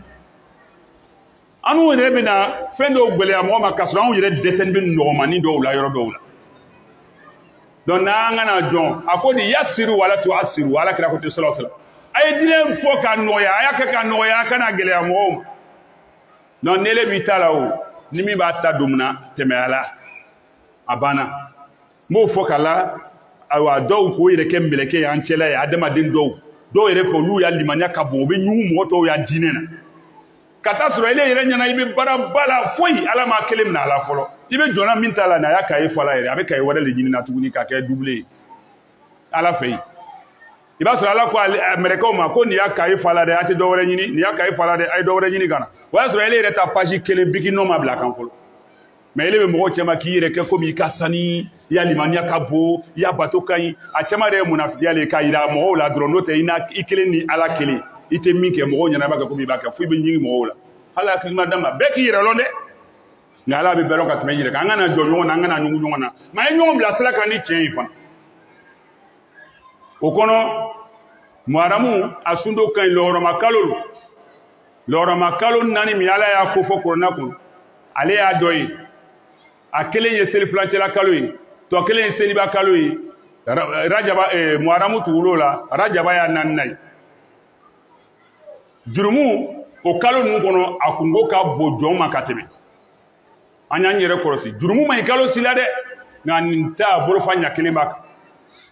anw yɛrɛ bɛna fɛn dɔw gɛlɛya mɔgɔ ma k'a sɔrɔ anw yɛrɛ dɛsɛlen bɛ nɔgɔmani dɔw la yɔrɔ dɔw la donc n'an kana dɔn a ko ni yasiru wala tuasiru ala kira ko te sallallahu alaihi wasallam a ye diinɛ fɔ ka nɔgɔya a y'a kɛ ka nɔgɔya a kana gɛlɛya mɔgɔw ma donc n'ele b'i ta la o ni min b'a ta don min na tɛmɛ a la a banna n b'o fɔ ka la ayiwa dɔw k'o yɛrɛ kɛ mɛlɛkɛ ye an cɛla ye adamaden dɔw yɛrɛ fɛ olu y'a limaniya ka bon u bɛ ɲugu mɔgɔ tɔw y'a diinɛ na ka taa sɔrɔ ele yɛrɛ ɲɛna i bɛ baaraba la foyi ala m'a kelen minɛ a la fɔlɔ i bɛ jɔnna min t'a la n'a y'a kaye fɔ a la yɛrɛ a bɛ kaye wɛrɛ de ɲini na tuguni k'a kɛ double ye ala fɛ yen i b'a sɔrɔ ala ko mɛlɛkɛw ma ko nin y'a kaye fɔ a la dɛ a tɛ dɔ wɛrɛ ɲini nin y'a kaye fɔ a la dɛ a ye dɔ wɛrɛ ɲini ka na o y'a sɔrɔ ele yɛrɛ ta page kelen biki nɔ ma bila a kan fɔlɔ mais ele bɛ mɔgɔw cɛma k'i yɛrɛ kɛ komi i ka sani i y'a limaniya ka bon i y'a bato ka ɲi a caman yɛrɛ ye munafigiya le k'a yira mɔgɔw la dɔrɔn n'o tɛ i kelen ni ala kelen i tɛ min kɛ mɔgɔw ɲɛna i b'a kɛ komi i b'a kɛ fo i bɛ ɲini mɔgɔw la ala hakili ma d'a ma bɛɛ k'i yɛrɛ lɔn dɛ nka ala bɛ bɛɛ lɔn ka tɛmɛ i yɛrɛ kan an kana jɔ ɲɔgɔn na an kana ɲugu ɲɔgɔn na mais an ye ɲɔgɔn bila sira kan ni tiɲɛ ye fana o kɔnɔ muharamu a sundo ka ɲi lɔgɔrɔma kalo lo lɔgɔrɔma kalo 4 min ala y'a kofɔ kuranɛ kɔnɔ ale y'a dɔ ye a kelen ye selifilancɛla kalo ye tɔ kelen ye seliba kalo ye rajaba muharamu tugul'o la rajaba y'a 4nan ye jurumu o kalo ninnu kɔnɔ a kungo ka bon jɔn ma ka tɛmɛ an y'an yɛrɛ kɔlɔsi jurumu ma ɲi kalo si la dɛ nka nin ta bolofa ɲɛ kelen b'a kan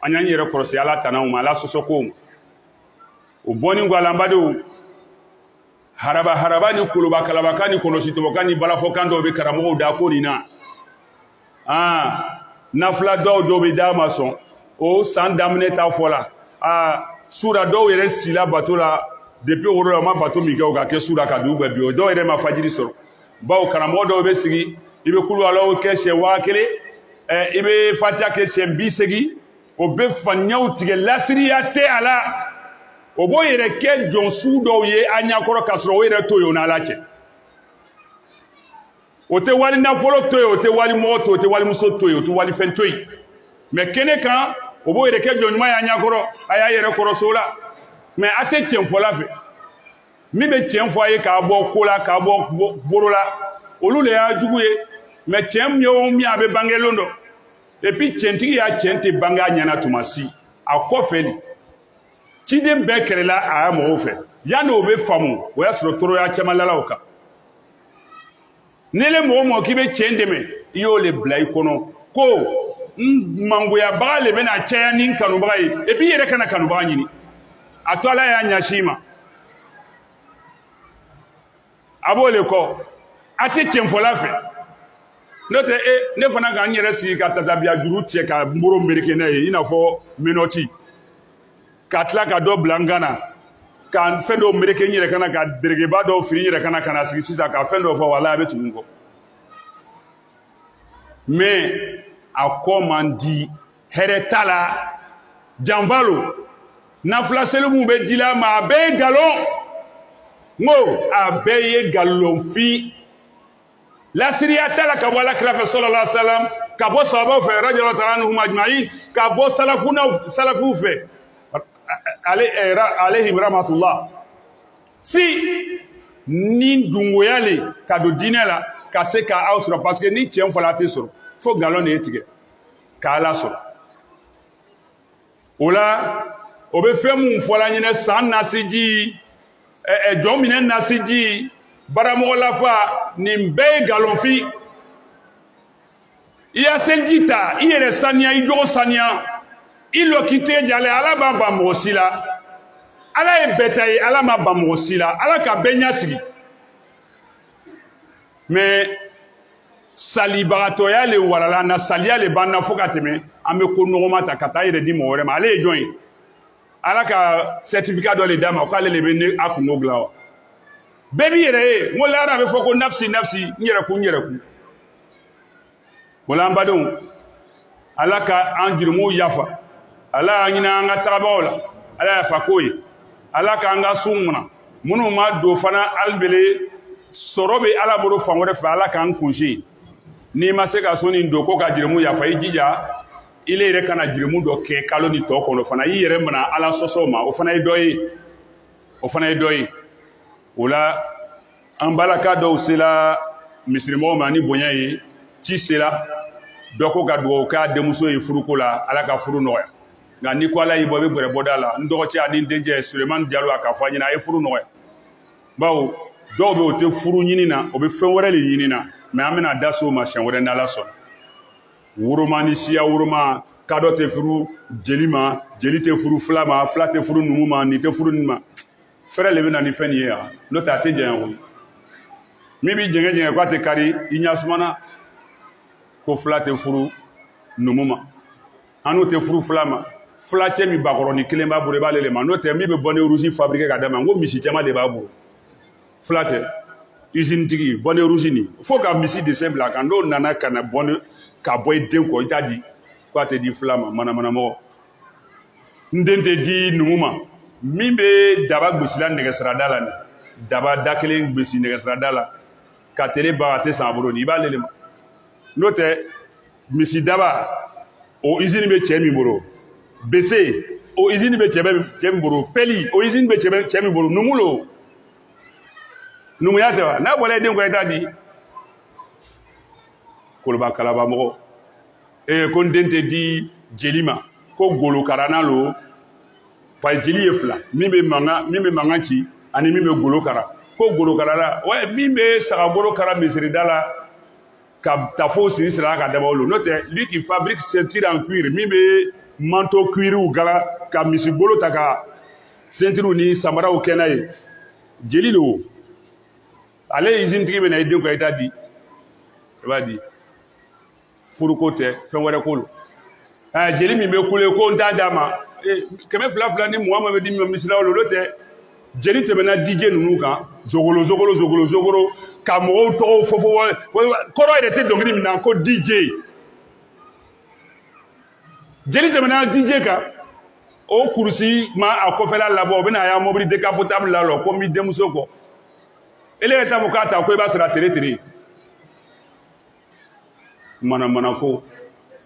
an y'an yɛrɛ kɔlɔsi ala tanaw ma ala sɔsɔkow ma o bɔni gwalanbadenw haraba ni koloba kalabaka ni kɔlɔsitɔbɔka ni balafɔkan dɔw bɛ karamɔgɔw da ko nin na nafila dɔw bɛ d'a ma sɔn o san daminɛ ta fɔ la sura dɔw yɛrɛ sila bato la depuis woro la ma bato min kɛ o ka kɛ sura ka dugu bɛɛ bi o dɔw yɛrɛ ma fajiri sɔrɔ bawo karamɔgɔ dɔw bɛ sigi i bɛ kulu alaw kɛ siɲɛ 1000 i bɛ fatiha kɛ siɲɛ 80 o bɛ faniyaw tigɛ lasiriya tɛ a la o b'o yɛrɛ kɛ jɔn sugu dɔw ye a ɲɛkɔrɔ k'a sɔrɔ o yɛrɛ to yen o n'ala cɛ o tɛ wali nafolo to yen o tɛ wali mɔgɔ to yen o tɛ walimuso to yen o tɛ walifɛn to yen mais kɛnɛ kan o b'o yɛrɛ kɛ jɔn ɲuman ye a ɲɛkɔrɔ a y'a yɛrɛ kɔrɔso la mais a tɛ tiɲɛ fɔla fɛ min bɛ tiɲɛ fɔ a ye k'a bɔ ko la k'a bɔ boro la olu de y'a jugu ye mais tiɲɛ min o min a bɛ bangelen dɔ et puis tiɲɛtigi y'a tiɲɛ tɛ bange a ɲɛna tuma si a kɔfɛ de ciden bɛɛ kɛrɛla a y'a mɔgɔw fɛ yanni o bɛ faamu o y'a sɔrɔ tɔɔrɔya caman lala o kan n'i le mɔgɔ mɔgɔ k'i bɛ tiɲɛ dɛmɛ i y'o le bila i kɔnɔ ko mangoyabaga le bɛna caya ni kanubaga ye et puis i yɛrɛ kana kanubaga ɲini a to ala y'a ɲɛsin i ma a b'o le kɔ a tɛ tiɲɛfɔla fɛ n'o tɛ ne fana ka n yɛrɛ sigi ka tatabiya juru cɛ ka n bolo meleke n'a ye i n'a fɔ minɔti ka tila ka dɔ bila n kan na ka fɛn dɔw meleke n yɛrɛ kana ka deregeba dɔw fili n yɛrɛ kana ka na sigi sisan ka fɛn dɔw fɔ wala a bɛ tugu n kɔ mais a kɔ man di hɛrɛ t'a la janfa lo nafila seli mun bɛ di la ma a bɛɛ ye nkalon n ko a bɛɛ ye nkalonfin lasiriya t'a la ka bɔ alakira fɛ sallallahu alaihi wa sallam ka bɔ sahabaw fɛ radiyallahu ta'ala anhum ajma'in ka bɔ salafiw fɛ alayhim rahmatullah si ni dungoya le ka don diinɛ la ka se ka aw sɔrɔ parce que ni tiɲɛ fɔla a tɛ sɔrɔ fo nkalon de ye tigɛ k'ala sɔrɔ o la o bɛ fɛn mun fɔla ɲinɛ san nasiji jɔn minɛ nasiji baramɔgɔ lafa nin bɛɛ ye nkalonfin i ya seliji ta i yɛrɛ saniya i jogo saniya i lɔ k'i tɛgɛ jalen ala b'a ban mɔgɔ si la ala ye bɛɛ ta ye ala ma ban mɔgɔ si la ala ka bɛɛ ɲɛsigi mais salibagatɔya le warala na saliya le b'an na fo ka tɛmɛ an bɛ ko nɔgɔma ta ka taa yɛrɛ di mɔgɔ wɛrɛ ma ale ye jɔn ye ala ka certificat dɔ le d'a ma k'ale le bɛ ne a kungo dilan wa bɛɛ b'i yɛrɛ ye n ko lahara a bɛ fɔ ko nafsi nafsi n yɛrɛ kun n yɛrɛ kun o la an badenw ala ka an jurumuw yafa ala y'a ɲini an ka tagabagaw la ala y'a fa k'o ye ala k'an ka sun munna minnu ma don fana alibele sɔrɔ bɛ ala bolo fan wɛrɛ fɛ ala k'an kunsi n'i ma se ka sun nin don ko ka jurumuw yafa i jija ile yɛrɛ kana juremu dɔ kɛ kalo ni tɔ kɔnɔ fana i yɛrɛ mana ala sɔsɔ ma o fana ye dɔ ye o fana ye dɔ ye o la an balaka dɔw sela misirimɔgɔw ma ni bonya ye ci sera dɔ ko ka dugawu k'a denmuso ye furuko la ala ka furu nɔgɔya nka ni ko ala y'i bɔ i bɛ bɛrɛ bɔda la n dɔgɔcɛ ani n dencɛ Sulemani Jalo a ka fɔ a ɲɛna a ye furu nɔgɔya bawo dɔw bɛ o tɛ furu ɲini na o bɛ fɛn wɛrɛ de ɲini na mɛ an bɛna da se o ma siɲɛ wɛrɛ n'ala sɔnna woroma ni siya woroma kadɔ tɛ furu jeli ma jeli tɛ furu fila ma fila tɛ furu numu ma nin tɛ furu nin ma fɛrɛ de bɛ na ni fɛn nin ye yan n'o tɛ a tɛ janya koyi min bɛ jɛngɛ jɛngɛ k'a tɛ kari i ɲɛ sumana ko fila tɛ furu numu ma an n'o tɛ furu fila ma fila cɛ min bakɔrɔni kelen b'a bolo i b'ale le ma n'o tɛ min bɛ bonnet rouge fabriqué ka d'a ma n ko misi caman de b'a bolo fila tɛ usine tigi bonnet rouge nin fo ka misi dessin bila a kan n'o nana ka na bonnet ka bɔ i den kɔ i t'a di ko a tɛ di fila ma manamanamɔgɔ n den tɛ di numu ma min bɛ daba gosila nɛgɛsirada la nin daba da kelen gosi nɛgɛsirada la ka tele ban a tɛ san a bolo nin i b'ale le ma n'o tɛ misi daba o usine bɛ cɛ min bolo bese o usine bɛ cɛ min bolo peli o usine bɛ cɛ min bolo numu lo numuya tɛ wa n'a bɔra i den kɔ i t'a di koloba kalaba mɔgɔ ko n den tɛ di jeli ma ko golokarana lo pa jeli ye fila min bɛ mankan ci ani min bɛ golo kara ko golokarana ouais min bɛ sagagolo kara misirida la ka tafo siri sira ka dabaw lo n'o tɛ lui qui fabrique ceinture en cuir min bɛ manteau cuiriw gala ka misigolo ta ka ceinture ni samaraw kɛ n'a ye jeli lo ale usine tigi bɛ na i den kɔ i t'a di i b'a di furuko tɛ fɛn wɛrɛ ko lo jeli min bɛ kule ko n t'a d'a ma 200 ni 20 bɛ di misilaw lo n'o tɛ jeli tɛmɛna DJ ninnu kan zogolo ka mɔgɔw tɔgɔw fɔ kɔrɔ yɛrɛ tɛ dɔnkili min na ko DJ jeli tɛmɛna DJ kan o kurusi ma a kɔfɛla labɔ o bɛna a y'a mobili décapotable la lɔ ko n b'i denmuso kɔ ele yɛrɛ t'a fɔ k'a ta ko i b'a sɔrɔ a tere mana ko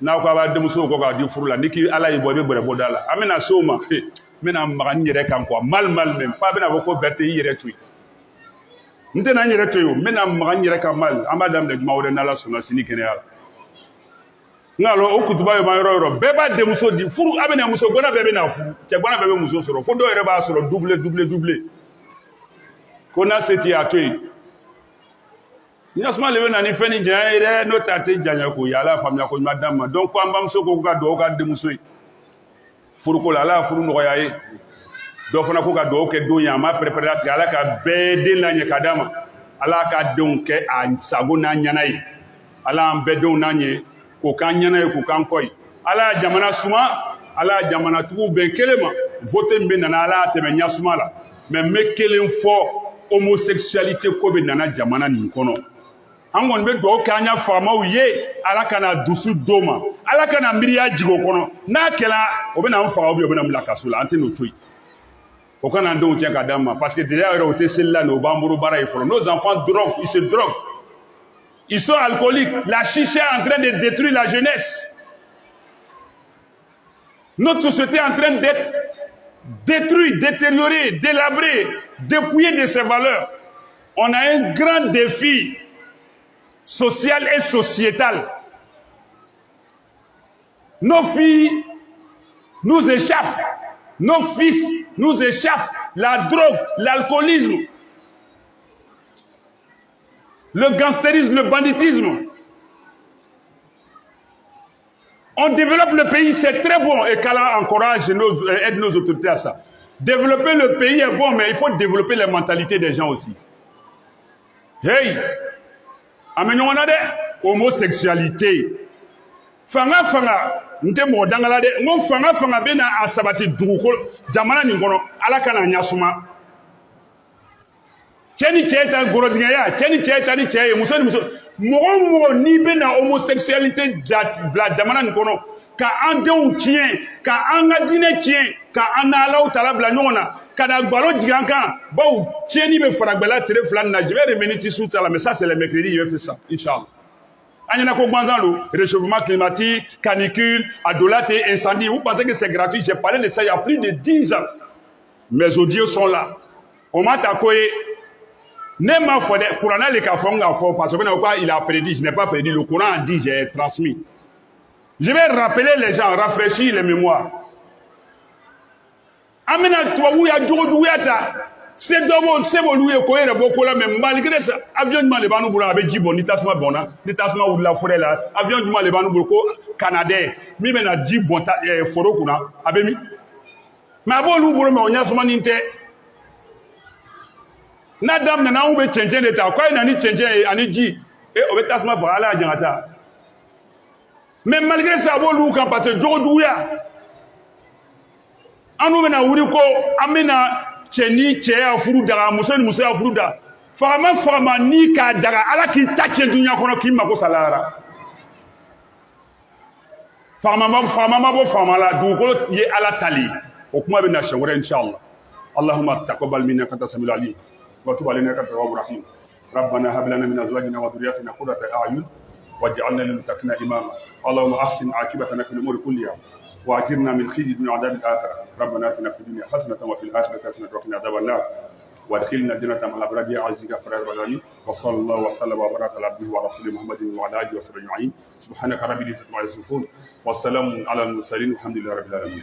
n'aw ko a b'a denmuso kɔ k'a di furu la ni k'i ala y'i bɔ i bɛ bɛrɛ bɔ da la an bɛna se o ma n bɛna maga n yɛrɛ kan quoi mal même f'a bɛna fɔ ko bɛɛ tɛ i yɛrɛ to yen n tɛna n yɛrɛ to yen n bɛna maga n yɛrɛ kan mal an b'a daminɛ juma wɛrɛ n'ala sɔnna sini kɛnɛya la nka alors o kutuba bɛ ban yɔrɔ o yɔrɔ bɛɛ b'a denmuso di furu a bɛna muso gɔnna bɛɛ bɛna furu cɛ gɔnna bɛɛ bɛ muso sɔrɔ fo dɔw yɛrɛ b'a sɔrɔ doublé ko n'a se t'i a to yen ɲasuma le bɛ na ni fɛn ni janya ye dɛ n'o tɛ a tɛ janya ko ye ala y'a faamuya ko ɲuman d'a ma donc ko an bamuso ko ka dugawu k'a denmuso ye furuko la ala y'a furu nɔgɔya ye dɔ fana ko ka dugawu kɛ don ye a ma pɛrɛpɛrɛ tigɛ ala ka bɛɛ den laɲɛ ka d'a ma ala ka denw kɛ a sago n'a ɲana ye ala y'an bɛɛ denw n'a ɲɛ k'o k'an ɲana ye k'o k'an kɔ ye ala y'a jamana suma ala y'a jamanatigiw bɛn kelen ma vote min bɛ nana ala y'a tɛmɛ ɲasuma la mais n bɛ kelen fɔ homosexualité ko bɛ nana jamana nin kɔnɔ an kɔni bɛ dugawu kɛ an ya faamaw ye ala kana dusu d'o ma ala kana miiriya jigin o kɔnɔ n'a kɛra o bɛna an faga ou bien o bɛna an bila kaso la an tɛ n'o to yen o kana an denw tiɲɛ ka d'an ma parce que déjà yɛrɛ o tɛ seli la nin o b'an bolo baara ye fɔlɔ nos enfants droguent ils se droguent ils sont alcooliques la chicha est en train de détruire la jeunesse notre société est en train d'être détruite détériorée délabrée dépouillée de ses valeurs on a un grand défi social et sociétal. Nos filles nous échappent, nos fils nous échappent, la drogue, l'alcoolisme, le gangstérisme, le banditisme. On développe le pays, c'est très bon et qu'Allah encourage et aide nos autorités à ça. Développer le pays est bon, mais il faut développer les mentalités des gens aussi. Hey! Amenyona de homosexualité fanga nte mo dangala de ngo fanga bena asabati duko jamana ni ngono ala kana nyasuma cheni cheta gorodinga ya cheni cheta ni cheye muso mo ni bena homosexualité la jamana ni ngono ka andew tien ka anga dine tien ka anala utala bla nyona kada gbalo jigankan baw tieni be faragbala tere flan na je vais revenir tout ça là mais ça c'est le mercredi je vais faire ça inchallah anyana ko gbanzan réchauffement climatique canicule adolate incendie vous pensez que c'est gratuit j'ai parlé de ça il y a plus de 10 ans mes audios sont là on m'a takoye ne m'a fait courant le ka fonga fo parce que il a prédit je n'ai pas prédit le courant a dit j'ai transmis Je vais rappeler les gens, rafraîchir les mémoires. Amina tuwawuya jogoduyata. C'est d'abord c'est volué ko yere boko la même malgré ça avion du mal banu bula avec jibon ni tasma bona ni tasma ou la forêt là avion du mal banu boko canadien mi mena jibon ta foro kuna abemi ma bo lu bolo me onya suma ninte na dam na u be change d'état ko ina ni change ani ji e o be tasma fa ala jangata mais malgré ça bo lu kan parce que jogoduya anu mena wuri ko amina cɛni cɛ y'a furu daga muso ni muso y'a furu da fagama ni k'a daga ala k'i ta cɛ dunuya kɔnɔ k'i mago salayara fagama ma bɔ fagama la dugukolo ye ala tali o kuma bɛ na siɲɛ wɛrɛ inshallah allahumma taqabbal minna anta samiul alim wa tub alayna anta tawwabur rahim rabbana hab lana min azwajina wa dhurriyyatina qurrata a'yun waj'alna lil muttaqina imama allahumma ahsin aqibatana fil umuri kulliha واجرنا من خزي الدنيا وعذاب الاخره ربنا اتنا في الدنيا حسنه وفي الاخره حسنه وقنا عذاب النار وادخلنا الجنه مع الابرار يا عزيز غفار العالمين وصلى الله وسلم وبارك على عبده ورسوله محمد وعلى اله وصحبه اجمعين سبحانك رب العزه عما يصفون والسلام على المرسلين والحمد لله رب العالمين